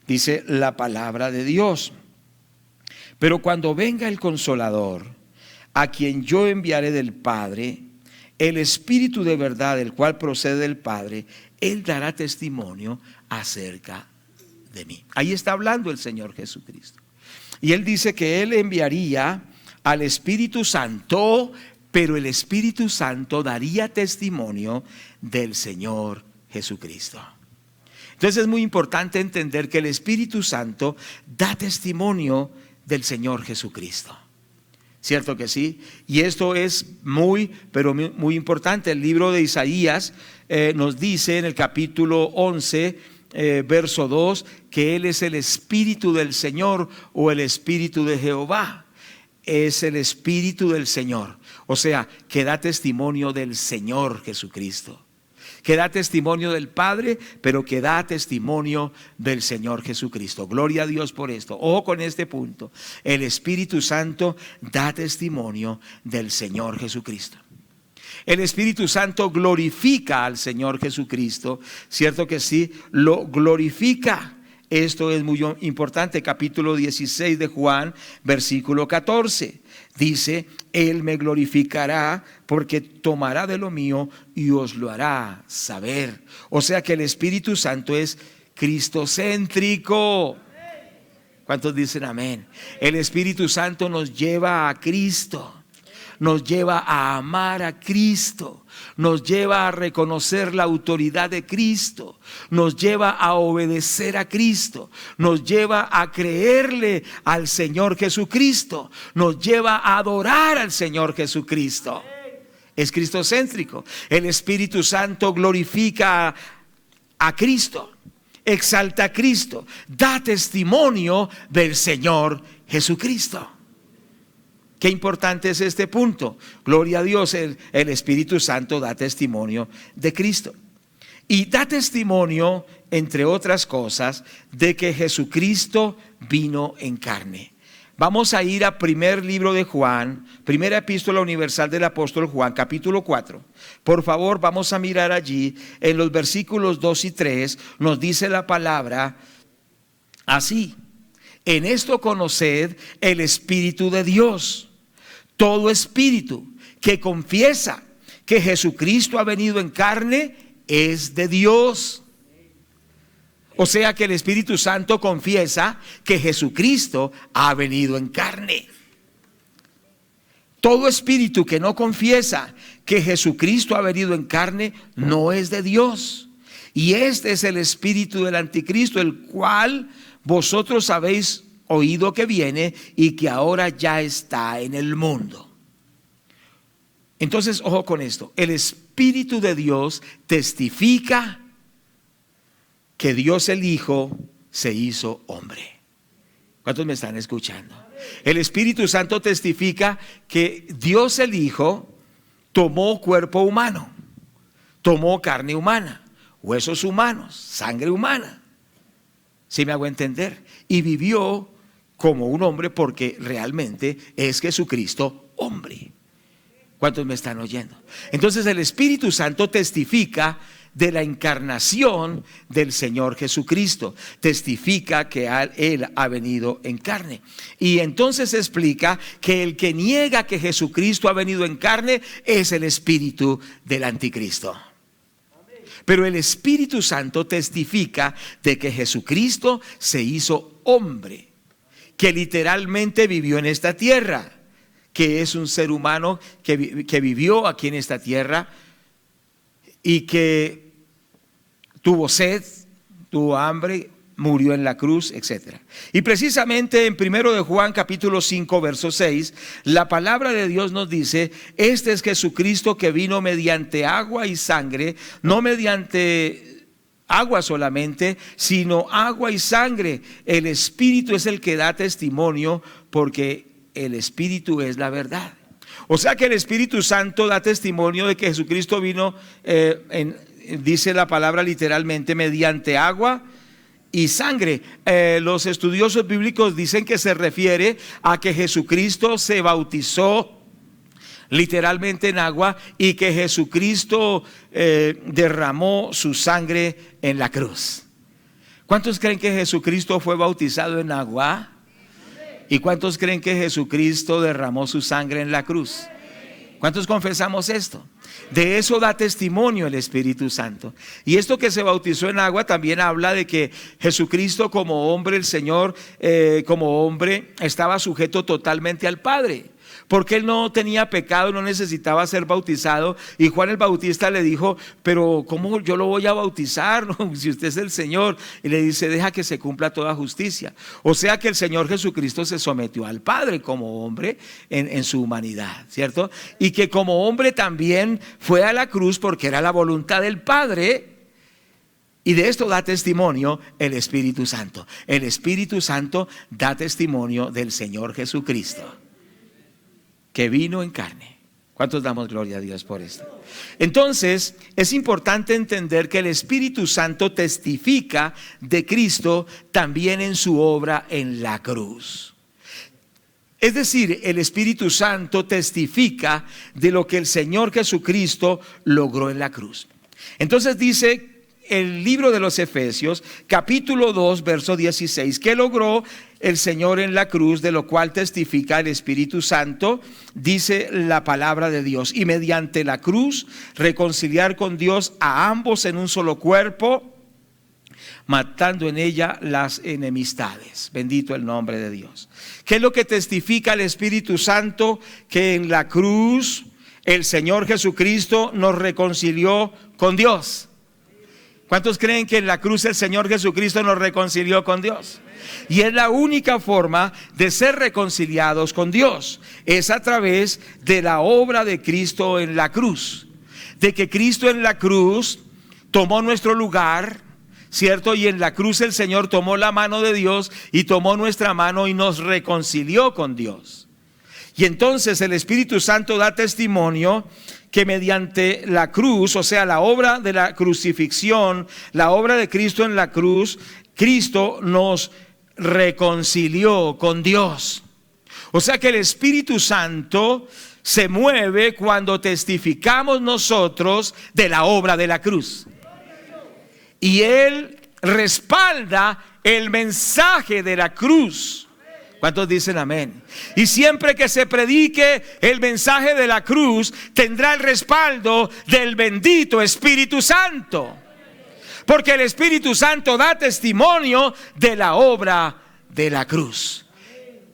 Dice la palabra de Dios: pero cuando venga el Consolador, a quien yo enviaré del Padre, el Espíritu de verdad, el cual procede del Padre, Él dará testimonio acerca de mí. Ahí está hablando el Señor Jesucristo. Y Él dice que Él enviaría al Espíritu Santo, pero el Espíritu Santo daría testimonio del Señor Jesucristo. Entonces es muy importante entender que el Espíritu Santo da testimonio del Señor Jesucristo. ¿Cierto que sí? Y esto es pero muy importante. El libro de Isaías nos dice en el capítulo 11, verso 2, que Él es el Espíritu del Señor o el Espíritu de Jehová. Es el Espíritu del Señor, o sea, que da testimonio del Señor Jesucristo, que da testimonio del Padre, pero que da testimonio del Señor Jesucristo. Gloria a Dios por esto. Ojo con este punto: el Espíritu Santo da testimonio del Señor Jesucristo. El Espíritu Santo glorifica al Señor Jesucristo, ¿cierto que sí? Lo glorifica. Esto es muy importante. Capítulo 16 de Juan, versículo 14. Dice: Él me glorificará porque tomará de lo mío y os lo hará saber. O sea que el Espíritu Santo es cristocéntrico. ¿Cuántos dicen amén? El Espíritu Santo nos lleva a Cristo. nos lleva a amar a Cristo, nos lleva a reconocer la autoridad de Cristo, nos lleva a obedecer a Cristo, nos lleva a creerle al Señor Jesucristo, nos lleva a adorar al Señor Jesucristo. Es cristocéntrico. El Espíritu Santo glorifica a Cristo, exalta a Cristo, da testimonio del Señor Jesucristo. Qué importante es este punto. Gloria a Dios, el Espíritu Santo da testimonio de Cristo. Y da testimonio, entre otras cosas, de que Jesucristo vino en carne. Vamos a ir a primer libro de Juan, primera epístola universal del apóstol Juan, capítulo 4. Por favor, vamos a mirar allí, en los versículos 2 y 3, nos dice la palabra así: en esto conoced el Espíritu de Dios. Todo espíritu que confiesa que Jesucristo ha venido en carne es de Dios. O sea que el Espíritu Santo confiesa que Jesucristo ha venido en carne. Todo espíritu que no confiesa que Jesucristo ha venido en carne no es de Dios. Y este es el espíritu del anticristo, el cual vosotros habéis oído que viene y que ahora ya está en el mundo. Entonces, ojo con esto. El Espíritu de Dios testifica que Dios el Hijo se hizo hombre. ¿Cuántos me están escuchando? El Espíritu Santo testifica que Dios el Hijo tomó cuerpo humano, tomó carne humana, huesos humanos, sangre humana. ¿Sí me hago entender? Y vivió como un hombre, porque realmente es Jesucristo hombre. ¿Cuántos me están oyendo? Entonces el Espíritu Santo testifica de la encarnación del Señor Jesucristo, testifica que Él ha venido en carne. Y entonces explica que el que niega que Jesucristo ha venido en carne es el espíritu del anticristo. Pero el Espíritu Santo testifica de que Jesucristo se hizo hombre, que literalmente vivió en esta tierra, que es un ser humano que vivió aquí en esta tierra y que tuvo sed, tuvo hambre, murió en la cruz, etc. Y precisamente en 1 de Juan capítulo 5 verso 6, la palabra de Dios nos dice: este es Jesucristo que vino mediante agua y sangre, no mediante agua solamente, sino agua y sangre. El Espíritu es el que da testimonio, porque el Espíritu es la verdad. O sea que el Espíritu Santo da testimonio de que Jesucristo vino, dice la palabra literalmente, mediante agua y sangre. Los estudiosos bíblicos dicen que se refiere a que Jesucristo se bautizó literalmente en agua y que Jesucristo derramó su sangre en la cruz. ¿Cuántos creen que Jesucristo fue bautizado en agua? ¿Y cuántos creen que Jesucristo derramó su sangre en la cruz? ¿Cuántos confesamos esto? De eso da testimonio el Espíritu Santo. Y esto que se bautizó en agua también habla de que Jesucristo como hombre, el Señor como hombre, estaba sujeto totalmente al Padre, porque Él no tenía pecado, no necesitaba ser bautizado. Y Juan el Bautista le dijo: pero ¿cómo yo lo voy a bautizar? No, si usted es el Señor. Y le dice: deja que se cumpla toda justicia. O sea que el Señor Jesucristo se sometió al Padre como hombre en su humanidad, ¿cierto? Y que como hombre también fue a la cruz porque era la voluntad del Padre. Y de esto da testimonio el Espíritu Santo. El Espíritu Santo da testimonio del Señor Jesucristo, que vino en carne. ¿Cuántos damos gloria a Dios por esto? Entonces es importante entender que el Espíritu Santo testifica de Cristo también en su obra en la cruz. Es decir, el Espíritu Santo testifica de lo que el Señor Jesucristo logró en la cruz. Entonces dice el libro de los Efesios, capítulo 2, verso 16, ¿qué logró el Señor en la cruz? De lo cual testifica el Espíritu Santo, dice la palabra de Dios: y mediante la cruz reconciliar con Dios a ambos en un solo cuerpo, matando en ella las enemistades. Bendito el nombre de Dios. ¿Qué es lo que testifica el Espíritu Santo? Que en la cruz el Señor Jesucristo nos reconcilió con Dios. ¿Cuántos creen que en la cruz el Señor Jesucristo nos reconcilió con Dios? Y es la única forma de ser reconciliados con Dios. Es a través de la obra de Cristo en la cruz. De que Cristo en la cruz tomó nuestro lugar, ¿cierto? Y en la cruz el Señor tomó la mano de Dios y tomó nuestra mano y nos reconcilió con Dios. Y entonces el Espíritu Santo da testimonio que mediante la cruz, o sea, la obra de la crucifixión, la obra de Cristo en la cruz, Cristo nos reconcilió con Dios. O sea que el Espíritu Santo se mueve cuando testificamos nosotros de la obra de la cruz. Y Él respalda el mensaje de la cruz. ¿Cuántos dicen amén? Y siempre que se predique el mensaje de la cruz, tendrá el respaldo del bendito Espíritu Santo. Porque el Espíritu Santo da testimonio de la obra de la cruz.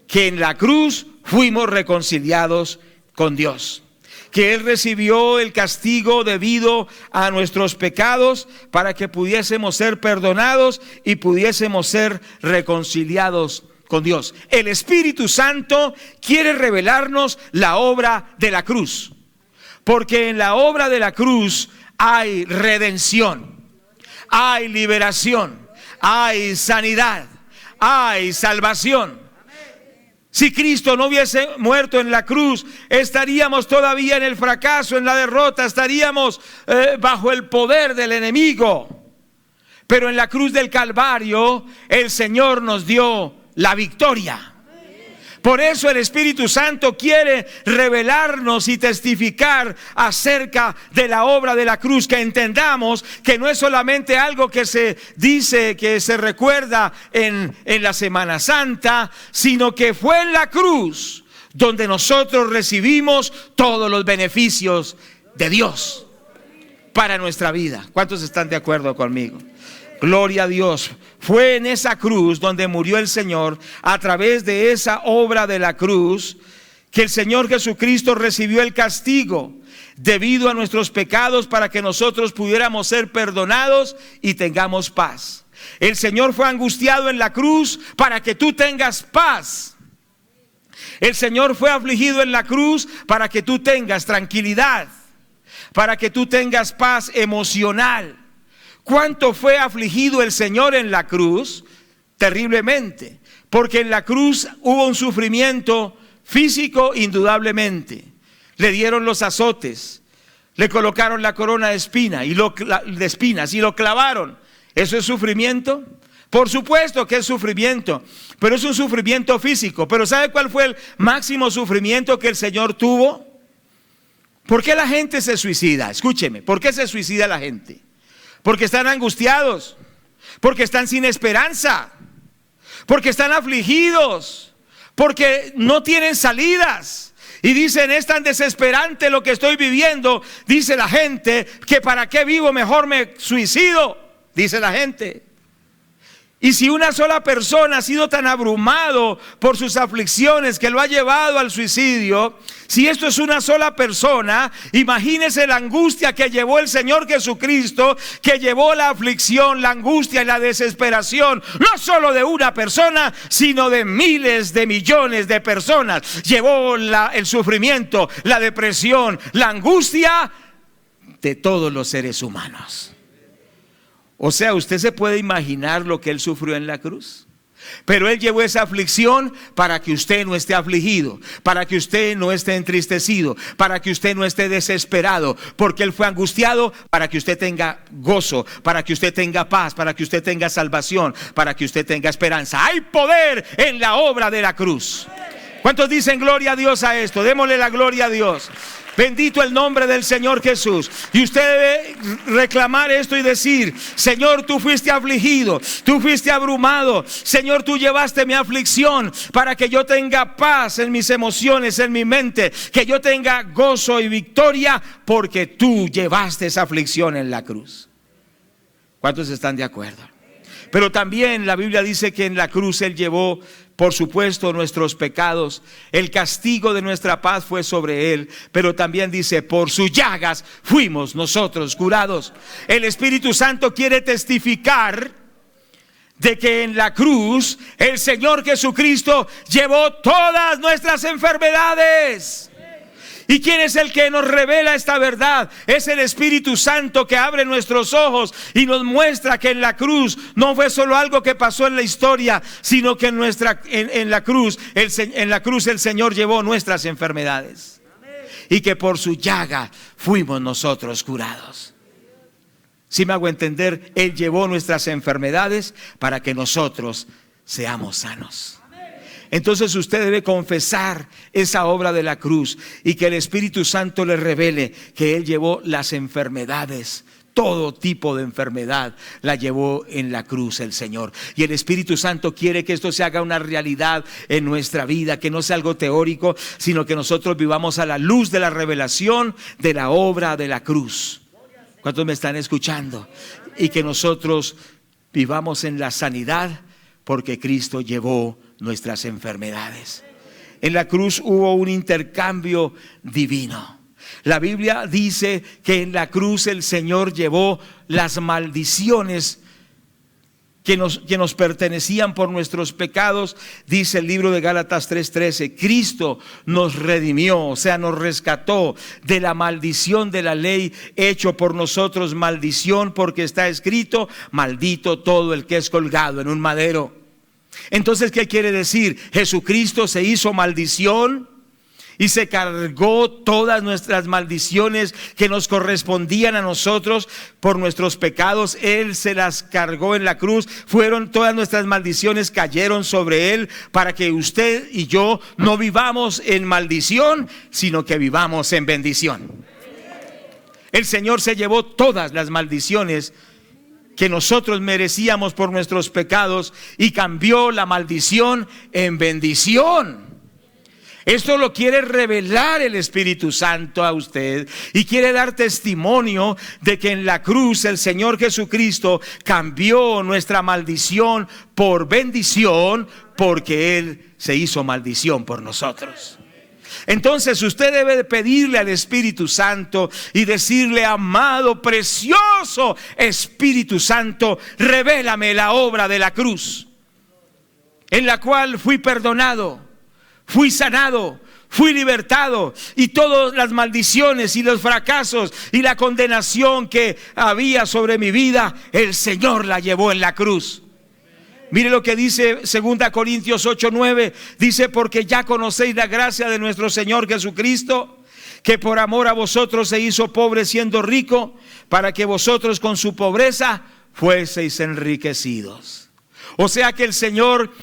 Que en la cruz fuimos reconciliados con Dios. Que Él recibió el castigo debido a nuestros pecados para que pudiésemos ser perdonados y pudiésemos ser reconciliados con Dios. El Espíritu Santo quiere revelarnos la obra de la cruz, porque en la obra de la cruz hay redención, hay liberación, hay sanidad, hay salvación. Si Cristo no hubiese muerto en la cruz, estaríamos todavía en el fracaso, en la derrota, estaríamos bajo el poder del enemigo. Pero en la cruz del Calvario el Señor nos dio la victoria. Por eso el Espíritu Santo quiere revelarnos y testificar acerca de la obra de la cruz, que entendamos que no es solamente algo que se dice, que se recuerda en la Semana Santa, sino que fue en la cruz donde nosotros recibimos todos los beneficios de Dios para nuestra vida. ¿Cuántos están de acuerdo conmigo? Gloria a Dios. Fue en esa cruz donde murió el Señor. A través de esa obra de la cruz que el Señor Jesucristo recibió el castigo debido a nuestros pecados para que nosotros pudiéramos ser perdonados y tengamos paz. El Señor fue angustiado en la cruz para que tú tengas paz. El Señor fue afligido en la cruz para que tú tengas tranquilidad, para que tú tengas paz emocional. ¿Cuánto fue afligido el Señor en la cruz? Terriblemente, porque en la cruz hubo un sufrimiento físico indudablemente. Le dieron los azotes, le colocaron la corona de espinas y lo clavaron. ¿Eso es sufrimiento? Por supuesto que es sufrimiento, pero es un sufrimiento físico. Pero ¿sabe cuál fue el máximo sufrimiento que el Señor tuvo? ¿Por qué la gente se suicida? Escúcheme, ¿por qué se suicida la gente? Porque están angustiados, porque están sin esperanza, porque están afligidos, porque no tienen salidas. Y dicen, es tan desesperante lo que estoy viviendo, dice la gente, que para qué vivo, mejor me suicido, dice la gente. Y si una sola persona ha sido tan abrumado por sus aflicciones que lo ha llevado al suicidio, si esto es una sola persona, imagínese la angustia que llevó el Señor Jesucristo, que llevó la aflicción, la angustia y la desesperación, no solo de una persona, sino de miles de millones de personas. Llevó el sufrimiento, la depresión, la angustia de todos los seres humanos. O sea, usted se puede imaginar lo que Él sufrió en la cruz. Pero Él llevó esa aflicción para que usted no esté afligido, para que usted no esté entristecido, para que usted no esté desesperado, porque Él fue angustiado para que usted tenga gozo, para que usted tenga paz, para que usted tenga salvación, para que usted tenga esperanza. Hay poder en la obra de la cruz. ¿Cuántos dicen gloria a Dios a esto? Démosle la gloria a Dios. Bendito el nombre del Señor Jesús. Y usted debe reclamar esto y decir: Señor, tú fuiste afligido, tú fuiste abrumado. Señor, tú llevaste mi aflicción para que yo tenga paz en mis emociones, en mi mente, que yo tenga gozo y victoria, porque tú llevaste esa aflicción en la cruz. ¿Cuántos están de acuerdo? Pero también la Biblia dice que en la cruz Él llevó, por supuesto, nuestros pecados. El castigo de nuestra paz fue sobre Él. Pero también dice, por sus llagas fuimos nosotros curados. El Espíritu Santo quiere testificar de que en la cruz el Señor Jesucristo llevó todas nuestras enfermedades. ¿Y quién es el que nos revela esta verdad? Es el Espíritu Santo, que abre nuestros ojos y nos muestra que en la cruz no fue solo algo que pasó en la historia, sino que en la cruz el Señor llevó nuestras enfermedades. Y que por su llaga fuimos nosotros curados. Si me hago entender, Él llevó nuestras enfermedades para que nosotros seamos sanos. Entonces usted debe confesar esa obra de la cruz y que el Espíritu Santo le revele que Él llevó las enfermedades. Todo tipo de enfermedad la llevó en la cruz el Señor. Y el Espíritu Santo quiere que esto se haga una realidad en nuestra vida, que no sea algo teórico, sino que nosotros vivamos a la luz de la revelación de la obra de la cruz. ¿Cuántos me están escuchando? Y que nosotros vivamos en la sanidad porque Cristo llevó nuestras enfermedades. En la cruz hubo un intercambio divino. La Biblia dice que en la cruz el Señor llevó las maldiciones que nos pertenecían por nuestros pecados. Dice el libro de Gálatas 3:13, Cristo nos redimió, o sea, nos rescató de la maldición de la ley, hecho por nosotros maldición, porque está escrito, maldito todo el que es colgado en un madero. Entonces, ¿qué quiere decir? Jesucristo se hizo maldición y se cargó todas nuestras maldiciones que nos correspondían a nosotros por nuestros pecados. Él se las cargó en la cruz. Todas nuestras maldiciones cayeron sobre Él para que usted y yo no vivamos en maldición, sino que vivamos en bendición. El Señor se llevó todas las maldiciones que nosotros merecíamos por nuestros pecados y cambió la maldición en bendición. Esto lo quiere revelar el Espíritu Santo a usted y quiere dar testimonio de que en la cruz el Señor Jesucristo cambió nuestra maldición por bendición, porque Él se hizo maldición por nosotros. Entonces usted debe de pedirle al Espíritu Santo y decirle: amado, precioso Espíritu Santo, revélame la obra de la cruz, en la cual fui perdonado, fui sanado, fui libertado, y todas las maldiciones y los fracasos y la condenación que había sobre mi vida, el Señor la llevó en la cruz. Mire lo que dice 2 Corintios 8:9. Dice: porque ya conocéis la gracia de nuestro Señor Jesucristo, que por amor a vosotros se hizo pobre siendo rico, para que vosotros con su pobreza fueseis enriquecidos. O sea que el Señor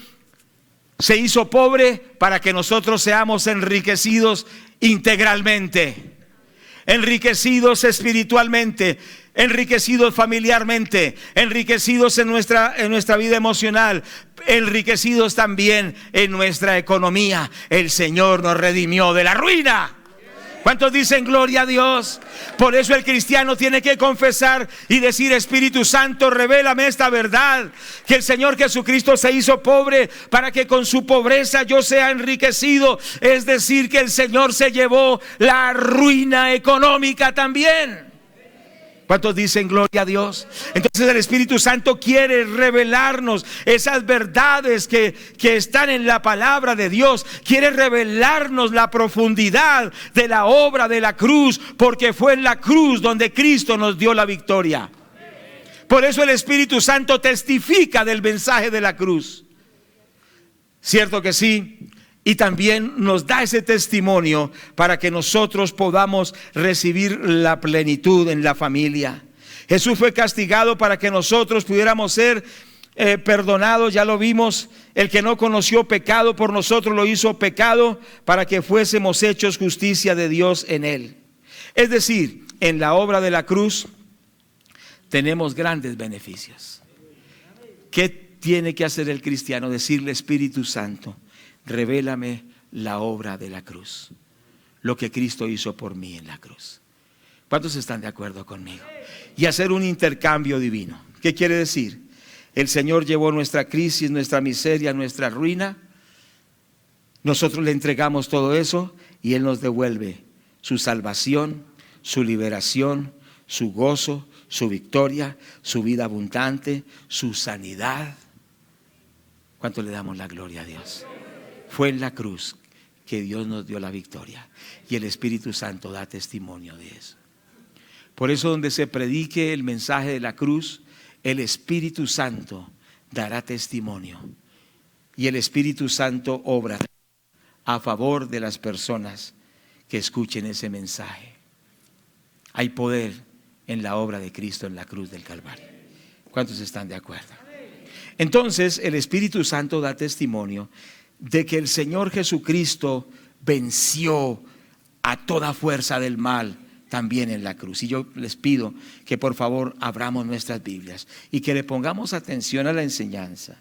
se hizo pobre para que nosotros seamos enriquecidos integralmente, enriquecidos espiritualmente, enriquecidos familiarmente, enriquecidos en nuestra vida emocional, enriquecidos también en nuestra economía. El Señor nos redimió de la ruina. ¿Cuántos dicen gloria a Dios? Por eso el cristiano tiene que confesar y decir: Espíritu Santo, revélame esta verdad, que el Señor Jesucristo se hizo pobre para que con su pobreza yo sea enriquecido. Es decir, que el Señor se llevó la ruina económica también. ¿Cuántos dicen gloria a Dios? Entonces el Espíritu Santo quiere revelarnos esas verdades que están en la palabra de Dios. Quiere revelarnos la profundidad de la obra de la cruz, porque fue en la cruz donde Cristo nos dio la victoria. Por eso el Espíritu Santo testifica del mensaje de la cruz. ¿Cierto que sí? Y también nos da ese testimonio para que nosotros podamos recibir la plenitud en la familia. Jesús fue castigado para que nosotros pudiéramos ser perdonados. Ya lo vimos: el que no conoció pecado por nosotros lo hizo pecado para que fuésemos hechos justicia de Dios en él. Es decir, en la obra de la cruz tenemos grandes beneficios. ¿Qué tiene que hacer el cristiano? Decirle: Espíritu Santo, revélame la obra de la cruz, lo que Cristo hizo por mí en la cruz. ¿Cuántos están de acuerdo conmigo? Y hacer un intercambio divino. ¿Qué quiere decir? El Señor llevó nuestra crisis, nuestra miseria, nuestra ruina. Nosotros le entregamos todo eso y Él nos devuelve su salvación, su liberación, su gozo, su victoria, su vida abundante, su sanidad. ¿Cuánto le damos la gloria a Dios? Fue en la cruz que Dios nos dio la victoria y el Espíritu Santo da testimonio de eso. Por eso donde se predique el mensaje de la cruz, el Espíritu Santo dará testimonio y el Espíritu Santo obrará a favor de las personas que escuchen ese mensaje. Hay poder en la obra de Cristo en la cruz del Calvario. ¿Cuántos están de acuerdo? Entonces el Espíritu Santo da testimonio de que el Señor Jesucristo venció a toda fuerza del mal también en la cruz. Y yo les pido que por favor abramos nuestras Biblias y que le pongamos atención a la enseñanza.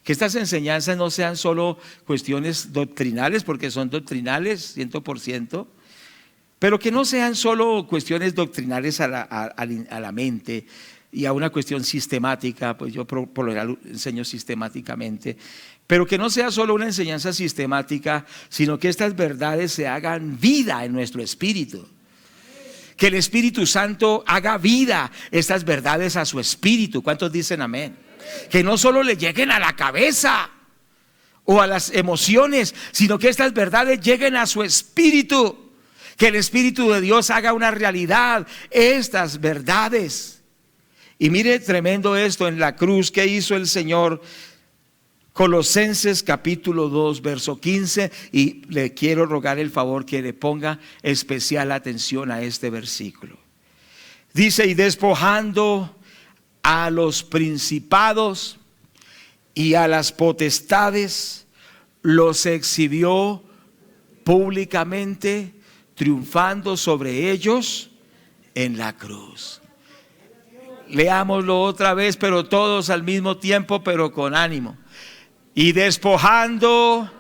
Que estas enseñanzas no sean solo cuestiones doctrinales, porque son doctrinales 100%, pero que no sean solo cuestiones doctrinales a la mente y a una cuestión sistemática. Pues yo por lo general enseño sistemáticamente, pero que no sea solo una enseñanza sistemática, sino que estas verdades se hagan vida en nuestro espíritu. Que el Espíritu Santo haga vida estas verdades a su espíritu. ¿Cuántos dicen amén? Que no solo le lleguen a la cabeza o a las emociones, sino que estas verdades lleguen a su espíritu. Que el Espíritu de Dios haga una realidad estas verdades. Y mire tremendo esto en la cruz que hizo el Señor. Colosenses capítulo 2 verso 15, y le quiero rogar el favor que le ponga especial atención a este versículo. Dice: y despojando a los principados y a las potestades, los exhibió públicamente, triunfando sobre ellos en la cruz. Leámoslo otra vez, pero todos al mismo tiempo, pero con ánimo. Y despojando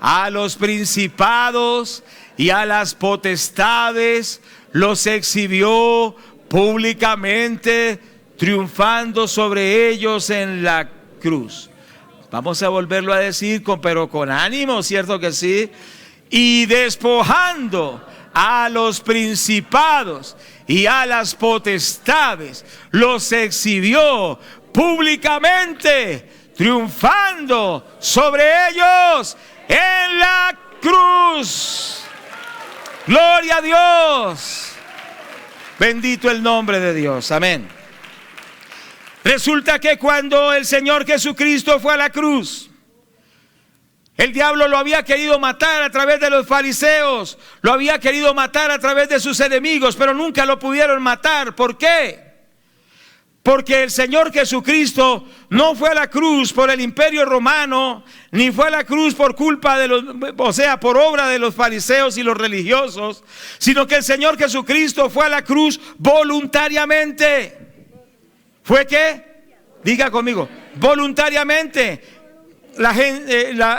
a los principados y a las potestades, los exhibió públicamente, triunfando sobre ellos en la cruz. Vamos a volverlo a decir, pero con ánimo, ¿cierto que sí? Y despojando a los principados y a las potestades, los exhibió públicamente, triunfando sobre ellos en la cruz. Gloria a Dios. Bendito el nombre de Dios. Amén. Resulta que cuando el Señor Jesucristo fue a la cruz, el diablo lo había querido matar a través de los fariseos, lo había querido matar a través de sus enemigos, pero nunca lo pudieron matar. ¿Por qué? Porque el Señor Jesucristo no fue a la cruz por el imperio romano, ni fue a la cruz por culpa de por obra de los fariseos y los religiosos, sino que el Señor Jesucristo fue a la cruz voluntariamente. ¿Fue qué? Diga conmigo, voluntariamente.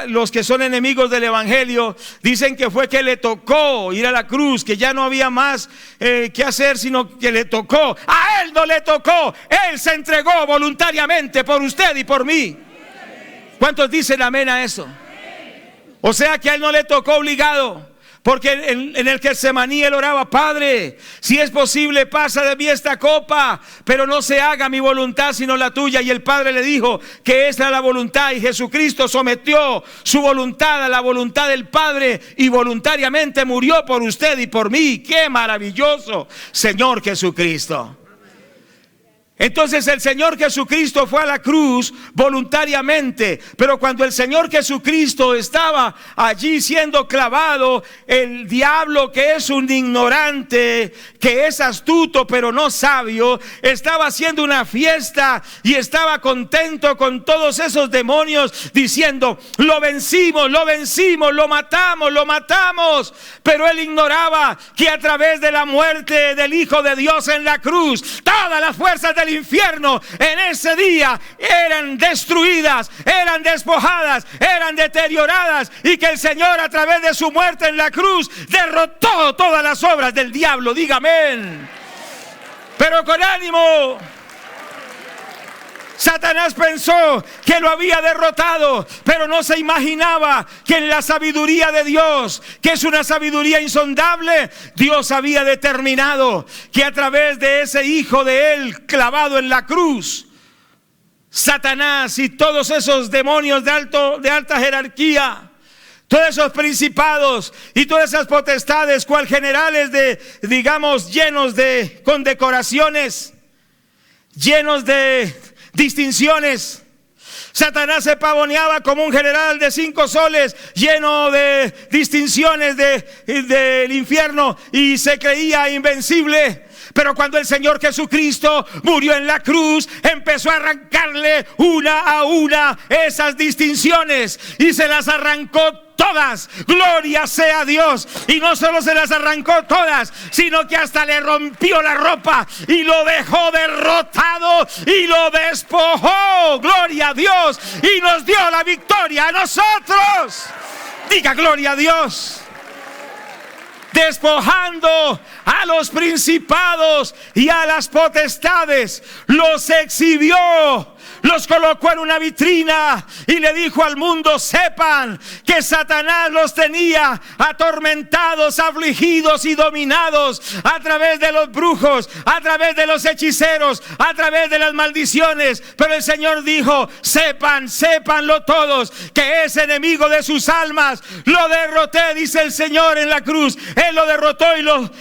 Los que son enemigos del evangelio dicen que fue que le tocó ir a la cruz, que ya no había más que hacer, sino que le tocó. A él no le tocó, él se entregó voluntariamente por usted y por mí. ¿Cuántos dicen amén a eso? O sea que a él no le tocó obligado. Porque en el Getsemaní él oraba: Padre, si es posible, pasa de mí esta copa, pero no se haga mi voluntad sino la tuya. Y el Padre le dijo que esa era la voluntad, y Jesucristo sometió su voluntad a la voluntad del Padre y voluntariamente murió por usted y por mí. ¡Qué maravilloso Señor Jesucristo! Entonces el Señor Jesucristo fue a la cruz voluntariamente, pero cuando el Señor Jesucristo estaba allí siendo clavado, el diablo, que es un ignorante, que es astuto pero no sabio, estaba haciendo una fiesta y estaba contento con todos esos demonios, diciendo: lo vencimos, lo vencimos, lo matamos. Pero él ignoraba que a través de la muerte del Hijo de Dios en la cruz, todas las fuerzas del infierno en ese día eran destruidas, eran despojadas, eran deterioradas, y que el Señor a través de su muerte en la cruz derrotó todas las obras del diablo. Diga amén. Pero con ánimo. Satanás pensó que lo había derrotado, pero no se imaginaba que en la sabiduría de Dios, que es una sabiduría insondable, Dios había determinado que a través de ese hijo de él clavado en la cruz, Satanás y todos esos demonios de alta jerarquía, todos esos principados y todas esas potestades, cual generales digamos, llenos de condecoraciones, llenos de distinciones. Satanás se pavoneaba como un general de 5 soles, lleno de distinciones del infierno, y se creía invencible. Pero cuando el Señor Jesucristo murió en la cruz, empezó a arrancarle una a una esas distinciones, y se las arrancó todas. Gloria sea a Dios. Y no solo se las arrancó todas, sino que hasta le rompió la ropa y lo dejó derrotado y lo despojó. Gloria a Dios. Y nos dio la victoria a nosotros. Diga gloria a Dios. Despojando a los principados y a las potestades, los exhibió, los colocó en una vitrina y le dijo al mundo: sepan que Satanás los tenía atormentados, afligidos y dominados a través de los brujos, a través de los hechiceros, a través de las maldiciones. Pero el Señor dijo: sépanlo todos, que ese enemigo de sus almas lo derroté, dice el Señor en la cruz. Él lo derrotó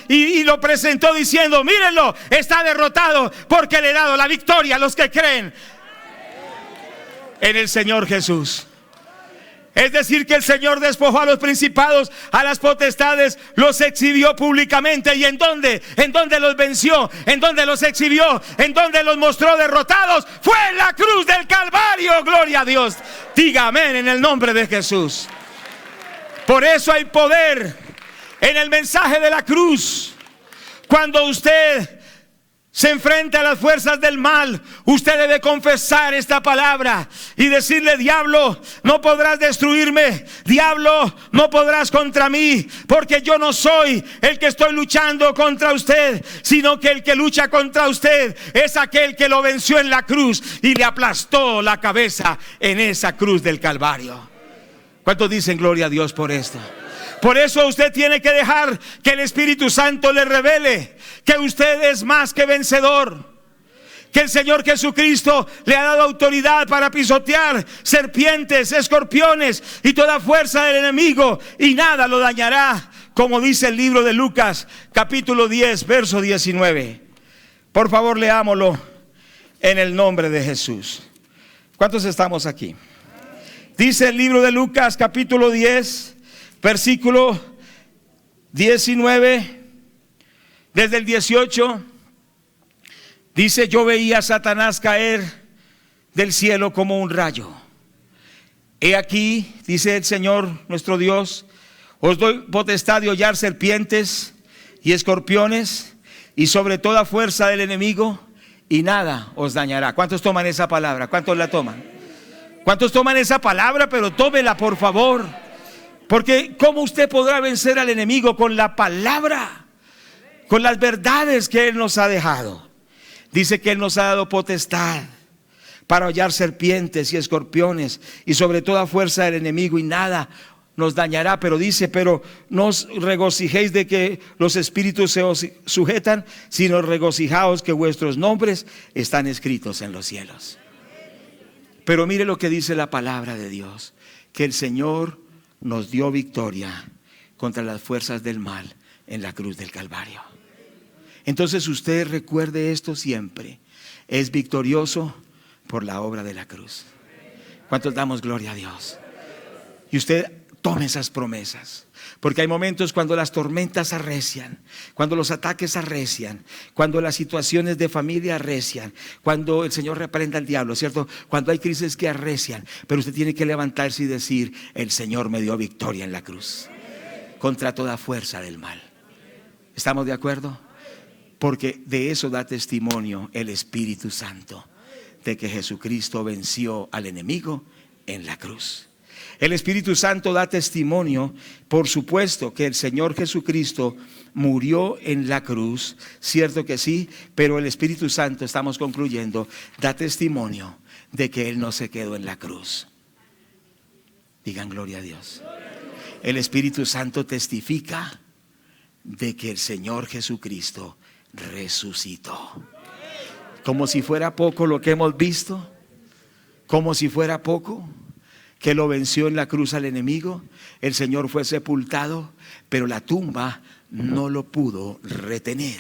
y lo presentó diciendo: mírenlo, está derrotado, porque le he dado la victoria a los que creen en el Señor Jesús. Es decir, que el Señor despojó a los principados, a las potestades, los exhibió públicamente. ¿Y en dónde? ¿En dónde los venció? ¿En dónde los exhibió? ¿En dónde los mostró derrotados? Fue en la cruz del Calvario. Gloria a Dios. Diga amén en el nombre de Jesús. Por eso hay poder en el mensaje de la cruz. Cuando usted se enfrenta a las fuerzas del mal, usted debe confesar esta palabra y decirle: diablo, no podrás destruirme, diablo, no podrás contra mí, porque yo no soy el que estoy luchando contra usted, sino que el que lucha contra usted es aquel que lo venció en la cruz y le aplastó la cabeza en esa cruz del Calvario. ¿Cuántos dicen gloria a Dios por esto? Por eso usted tiene que dejar que el Espíritu Santo le revele que usted es más que vencedor, que el Señor Jesucristo le ha dado autoridad para pisotear serpientes, escorpiones y toda fuerza del enemigo, y nada lo dañará, como dice el libro de Lucas capítulo 10 verso 19. Por favor, leámoslo en el nombre de Jesús. ¿Cuántos estamos aquí? Dice el libro de Lucas capítulo 10 versículo 19, desde el 18, dice: yo veía a Satanás caer del cielo como un rayo. He aquí, dice el Señor nuestro Dios, os doy potestad de hollar serpientes y escorpiones y sobre toda fuerza del enemigo, y nada os dañará. ¿Cuántos toman esa palabra? ¿Cuántos la toman? ¿Cuántos toman esa palabra? Pero tómela, por favor. Porque ¿cómo usted podrá vencer al enemigo? Con la palabra, con las verdades que Él nos ha dejado. Dice que Él nos ha dado potestad para hollar serpientes y escorpiones y sobre toda fuerza del enemigo, y nada nos dañará. Pero dice: pero no os regocijéis de que los espíritus se os sujetan, sino regocijaos que vuestros nombres están escritos en los cielos. Pero mire lo que dice la palabra de Dios, que el Señor nos dio victoria contra las fuerzas del mal en la cruz del Calvario. Entonces usted recuerde esto siempre: es victorioso por la obra de la cruz. ¿Cuántos damos gloria a Dios? Y usted tome esas promesas, porque hay momentos cuando las tormentas arrecian, cuando los ataques arrecian, cuando las situaciones de familia arrecian, cuando el Señor reprenda al diablo, ¿cierto? Cuando hay crisis que arrecian, pero usted tiene que levantarse y decir: el Señor me dio victoria en la cruz contra toda fuerza del mal. ¿Estamos de acuerdo? Porque de eso da testimonio el Espíritu Santo, de que Jesucristo venció al enemigo en la cruz. El Espíritu Santo da testimonio, por supuesto, que el Señor Jesucristo murió en la cruz, cierto que sí, pero el Espíritu Santo, estamos concluyendo, da testimonio de que Él no se quedó en la cruz. Digan gloria a Dios. El Espíritu Santo testifica de que el Señor Jesucristo resucitó. Como si fuera poco lo que hemos visto, como si fuera poco, que lo venció en la cruz al enemigo, el Señor fue sepultado, pero la tumba no lo pudo retener,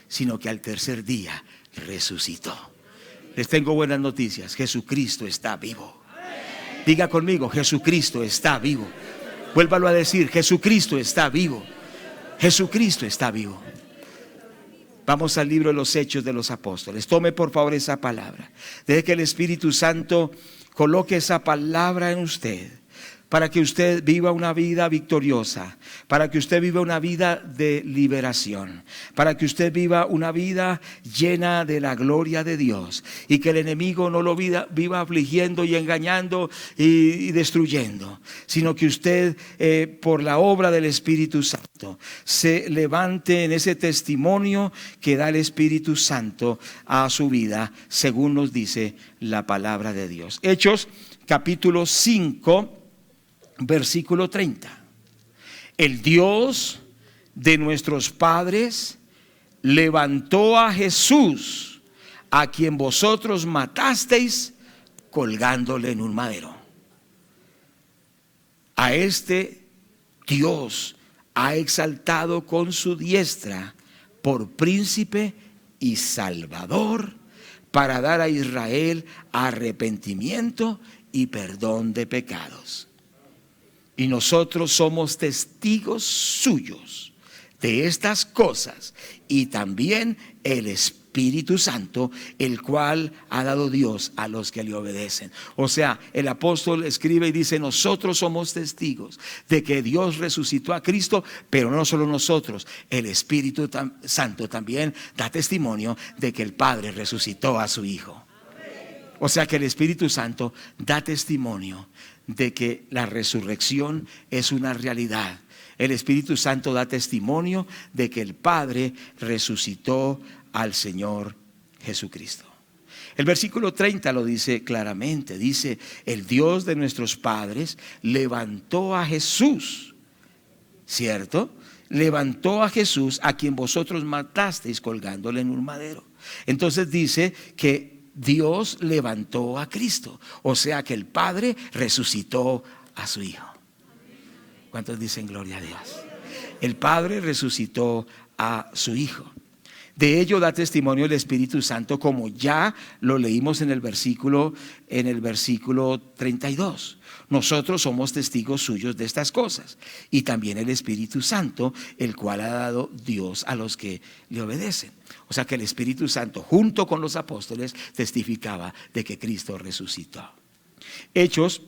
sino que al tercer día resucitó. Les tengo buenas noticias, Jesucristo está vivo. Diga conmigo, Jesucristo está vivo. Vuélvalo a decir, Jesucristo está vivo. Jesucristo está vivo. Vamos al libro de los Hechos de los Apóstoles. Tome por favor esa palabra. Deje que el Espíritu Santo coloque esa palabra en usted, para que usted viva una vida victoriosa, para que usted viva una vida de liberación, para que usted viva una vida llena de la gloria de Dios, y que el enemigo no lo viva afligiendo y engañando y destruyendo, sino que usted por la obra del Espíritu Santo se levante en ese testimonio que da el Espíritu Santo a su vida, según nos dice la palabra de Dios. Hechos capítulo 5 versículo 30. El Dios de nuestros padres levantó a Jesús, a quien vosotros matasteis colgándole en un madero. A este Dios ha exaltado con su diestra por príncipe y salvador, para dar a Israel arrepentimiento y perdón de pecados. Y nosotros somos testigos suyos de estas cosas, y también el Espíritu Santo, el cual ha dado Dios a los que le obedecen. O sea, el apóstol escribe y dice: nosotros somos testigos de que Dios resucitó a Cristo, pero no solo nosotros, el Espíritu Santo también da testimonio de que el Padre resucitó a su Hijo. O sea que el Espíritu Santo da testimonio de que la resurrección es una realidad. El Espíritu Santo da testimonio de que el Padre resucitó al Señor Jesucristo. El versículo 30 lo dice claramente. Dice: el Dios de nuestros padres levantó a Jesús, ¿cierto? Levantó a Jesús, a quien vosotros matasteis colgándole en un madero. Entonces dice que Dios levantó a Cristo, o sea que el Padre resucitó a su Hijo. ¿Cuántos dicen gloria a Dios? El Padre resucitó a su Hijo. De ello da testimonio el Espíritu Santo, como ya lo leímos en el versículo 32. Nosotros somos testigos suyos de estas cosas, y también el Espíritu Santo, el cual ha dado Dios a los que le obedecen. O sea que el Espíritu Santo, junto con los apóstoles, testificaba de que Cristo resucitó. Hechos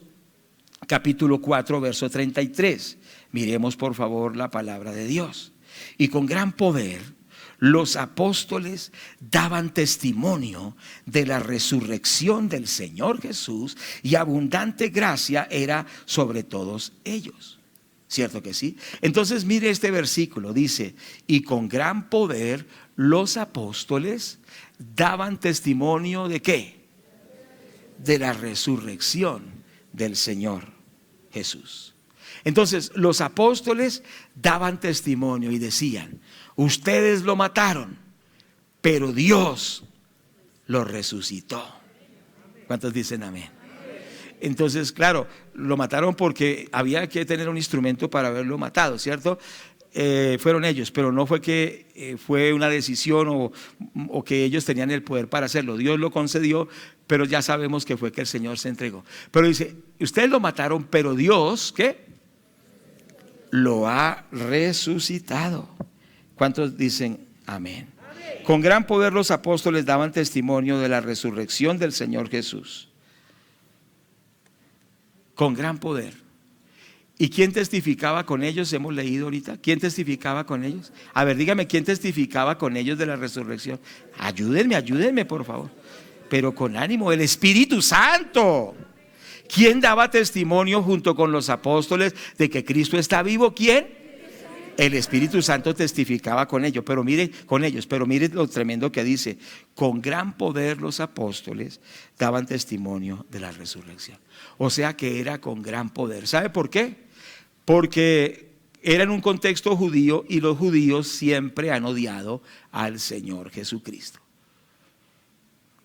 capítulo 4 verso 33. Miremos por favor la palabra de Dios. Y con gran poder los apóstoles daban testimonio de la resurrección del Señor Jesús, y abundante gracia era sobre todos ellos. ¿Cierto que sí? Entonces mire este versículo, dice: y con gran poder los apóstoles daban testimonio ¿de qué? De la resurrección del Señor Jesús. Entonces los apóstoles daban testimonio y decían: ustedes lo mataron, pero Dios lo resucitó. ¿Cuántos dicen amén? Entonces, claro, lo mataron porque había que tener un instrumento para haberlo matado, ¿cierto? Fueron ellos, pero no fue que fue una decisión o que ellos tenían el poder para hacerlo. Dios lo concedió, pero ya sabemos que fue que el Señor se entregó. Pero dice: ustedes lo mataron, pero Dios, ¿qué? Lo ha resucitado. ¿Cuántos dicen amén? Amén. Con gran poder los apóstoles daban testimonio de la resurrección del Señor Jesús. Con gran poder. ¿Y quién testificaba con ellos? Hemos leído ahorita. ¿Quién testificaba con ellos? A ver, dígame, ¿quién testificaba con ellos de la resurrección? Ayúdenme por favor. Pero con ánimo, el Espíritu Santo. ¿Quién daba testimonio junto con los apóstoles de que Cristo está vivo? ¿Quién? El Espíritu Santo testificaba con ellos, pero mire lo tremendo que dice: con gran poder los apóstoles daban testimonio de la resurrección. O sea que era con gran poder. ¿Sabe por qué? Porque era en un contexto judío y los judíos siempre han odiado al Señor Jesucristo.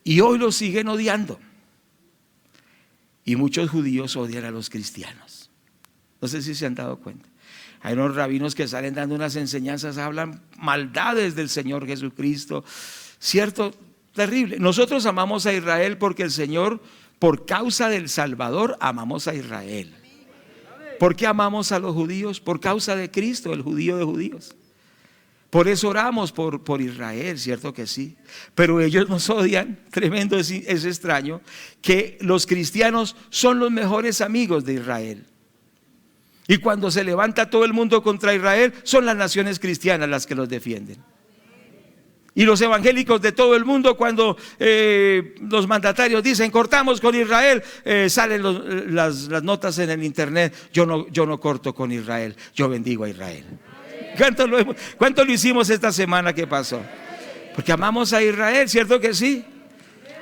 Y hoy lo siguen odiando. Y muchos judíos odian a los cristianos. No sé si se han dado cuenta. Hay unos rabinos que salen dando unas enseñanzas, hablan maldades del Señor Jesucristo. Cierto, terrible. Nosotros amamos a Israel porque el Señor, por causa del Salvador, amamos a Israel. ¿Por qué amamos a los judíos? Por causa de Cristo, el judío de judíos. Por eso oramos por Israel, cierto que sí. Pero ellos nos odian, tremendo, es extraño, que los cristianos son los mejores amigos de Israel. Y cuando se levanta todo el mundo contra Israel, son las naciones cristianas las que los defienden. Y los evangélicos de todo el mundo, cuando los mandatarios dicen cortamos con Israel, salen las notas en el internet: yo no corto con Israel, yo bendigo a Israel. ¿Cuánto lo hicimos esta semana que pasó? Porque amamos a Israel, ¿cierto que sí?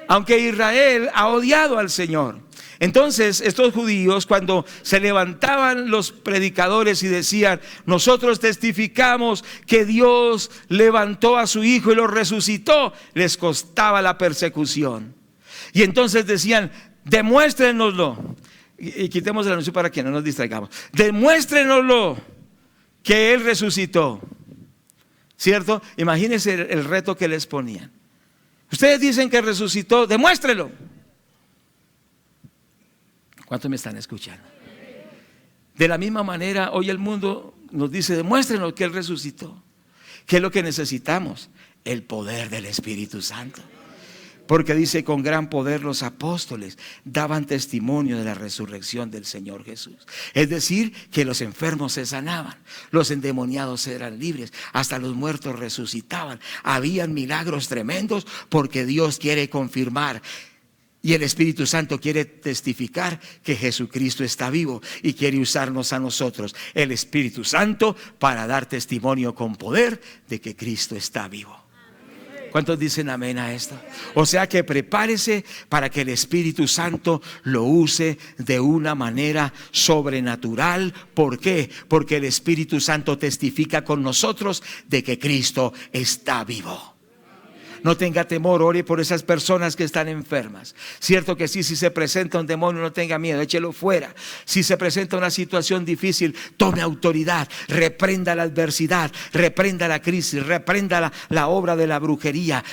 Aunque Israel ha odiado al Señor. Entonces estos judíos, cuando se levantaban los predicadores y decían: nosotros testificamos que Dios levantó a su Hijo y lo resucitó, les costaba la persecución. Y entonces decían: demuéstrenoslo. Y quitemos el anuncio para que no nos distraigamos. Demuéstrenoslo que Él resucitó. ¿Cierto? Imagínense el reto que les ponían. Ustedes dicen que resucitó, demuéstrelo. ¿Cuántos me están escuchando? De la misma manera, hoy el mundo nos dice: demuéstrenos que Él resucitó. ¿Qué es lo que necesitamos? El poder del Espíritu Santo. Porque dice: con gran poder los apóstoles daban testimonio de la resurrección del Señor Jesús. Es decir, que los enfermos se sanaban, los endemoniados eran libres, hasta los muertos resucitaban. Habían milagros tremendos porque Dios quiere confirmar. Y el Espíritu Santo quiere testificar que Jesucristo está vivo y quiere usarnos a nosotros, el Espíritu Santo, para dar testimonio con poder de que Cristo está vivo. ¿Cuántos dicen amén a esto? O sea que prepárese para que el Espíritu Santo lo use de una manera sobrenatural. ¿Por qué? Porque el Espíritu Santo testifica con nosotros de que Cristo está vivo. No tenga temor, ore por esas personas que están enfermas. Cierto que sí, si se presenta un demonio, no tenga miedo, échelo fuera. Si se presenta una situación difícil, tome autoridad, reprenda la adversidad, reprenda la crisis, reprenda la obra de la brujería,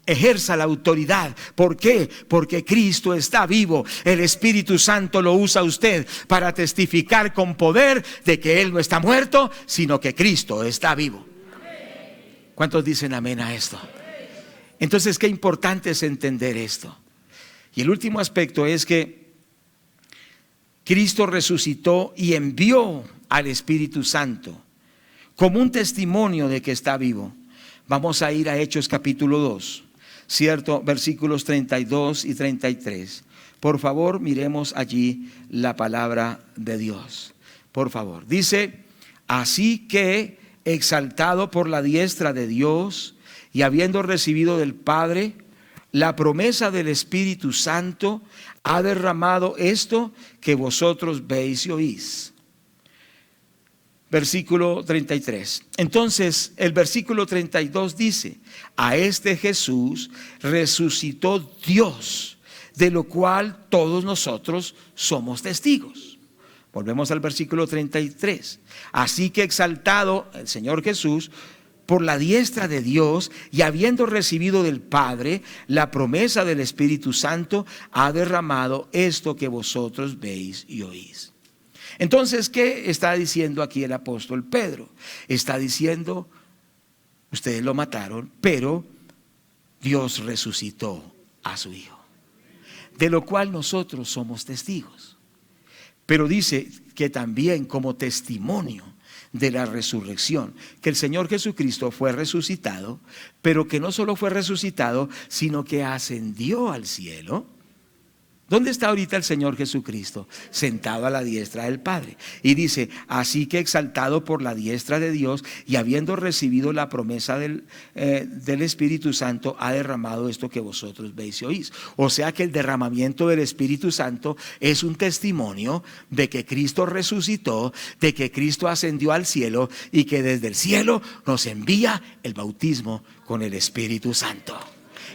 ejerza la autoridad. ¿Por qué? Porque Cristo está vivo. El Espíritu Santo lo usa a usted para testificar con poder de que Él no está muerto, sino que Cristo está vivo. ¿Cuántos dicen amén a esto? Entonces, qué importante es entender esto. Y el último aspecto es que Cristo resucitó y envió al Espíritu Santo como un testimonio de que está vivo. Vamos a ir a Hechos capítulo 2, ¿cierto? Versículos 32 y 33. Por favor, miremos allí la palabra de Dios. Por favor, dice: así que, exaltado por la diestra de Dios y habiendo recibido del Padre la promesa del Espíritu Santo, ha derramado esto que vosotros veis y oís. Versículo 33. Entonces el versículo 32 dice: a este Jesús resucitó Dios, de lo cual todos nosotros somos testigos. Volvemos al versículo 33. Así que, exaltado el Señor Jesús por la diestra de Dios y habiendo recibido del Padre la promesa del Espíritu Santo, ha derramado esto que vosotros veis y oís. Entonces, ¿qué está diciendo aquí el apóstol Pedro? Está diciendo: ustedes lo mataron, pero Dios resucitó a su Hijo, de lo cual nosotros somos testigos. Pero dice que también como testimonio de la resurrección, que el Señor Jesucristo fue resucitado, pero que no solo fue resucitado, sino que ascendió al cielo ¿Dónde está ahorita el Señor Jesucristo? Sentado a la diestra del Padre. Y dice, así que exaltado por la diestra de Dios y habiendo recibido la promesa del Espíritu Santo, ha derramado esto que vosotros veis y oís. O sea que el derramamiento del Espíritu Santo es un testimonio de que Cristo resucitó, de que Cristo ascendió al cielo y que desde el cielo nos envía el bautismo con el Espíritu Santo.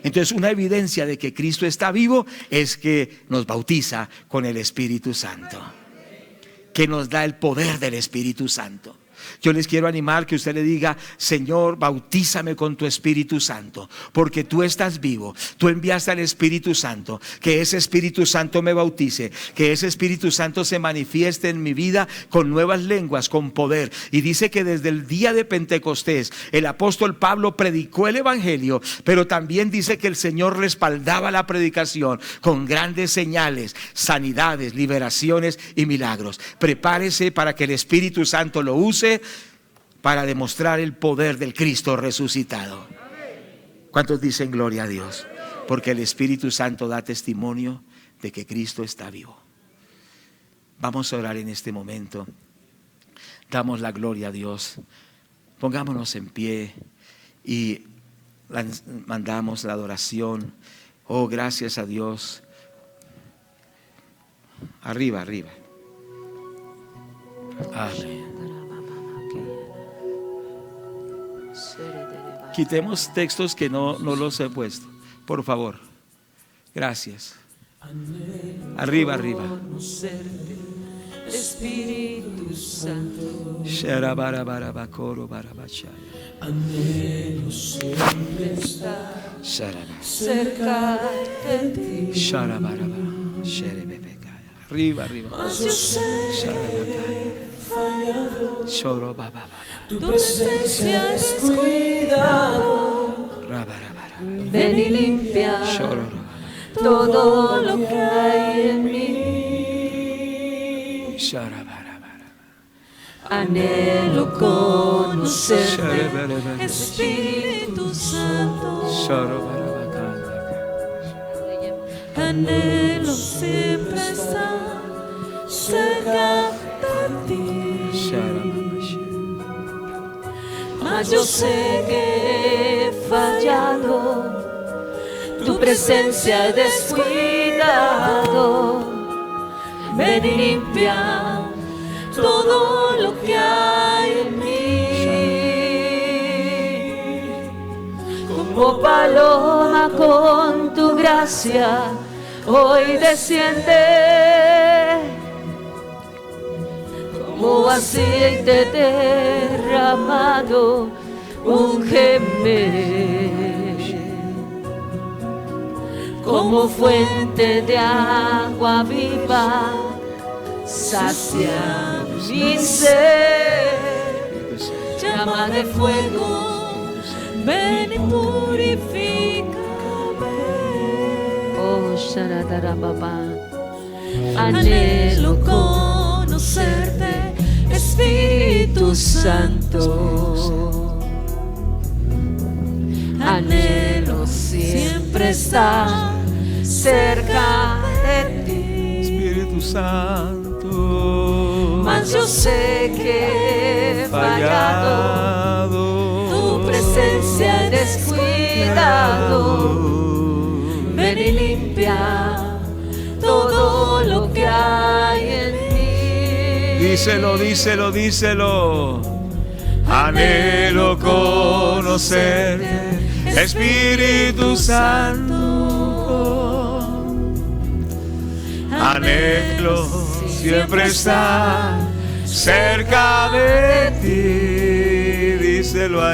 Entonces, una evidencia de que Cristo está vivo es que nos bautiza con el Espíritu Santo, que nos da el poder del Espíritu Santo. Yo les quiero animar que usted le diga: Señor, bautízame con tu Espíritu Santo, porque tú estás vivo, tú enviaste al Espíritu Santo, que ese Espíritu Santo me bautice, que ese Espíritu Santo se manifieste en mi vida con nuevas lenguas, con poder. Y dice que desde el día de Pentecostés el apóstol Pablo predicó el Evangelio, pero también dice que el Señor respaldaba la predicación con grandes señales, sanidades, liberaciones y milagros. Prepárese para que el Espíritu Santo lo use para demostrar el poder del Cristo resucitado. ¿Cuántos dicen gloria a Dios? Porque el Espíritu Santo da testimonio de que Cristo está vivo. Vamos a orar en este momento. Damos la gloria a Dios. Pongámonos en pie y mandamos la adoración. Oh, gracias a Dios. Arriba, arriba. Amén. Quitemos textos que no los he puesto, por favor. Gracias. Arriba, arriba. Espíritu Santo. Anhelo siempre estar cerca de ti. Arriba, arriba. Mas yo sé que he fallado. Tu presencia descuidado. Ven y limpia todo lo que hay en mí. Anhelo conocerte, Espíritu Santo. Anhelo siempre estar cerca de ti. Mas yo sé que he fallado, tu presencia he descuidado. Ven y limpia todo lo que hay en mí. Como paloma con tu gracia hoy desciende, como aceite derramado, úngeme. Como fuente de agua viva, sacia mi ser. Llama de fuego, ven y purifícame. Oh, Sharadarababa. Anhelo conocerte, Espíritu Santo. Anhelo siempre estar cerca de ti. Espíritu Santo. Mas yo sé que he fallado, tu presencia he descuidado. Ven y limpia todo lo que hay en mí. Díselo, díselo, díselo. Anhelo conocerte, Espíritu Santo. Anhelo siempre estar cerca de ti. Díselo a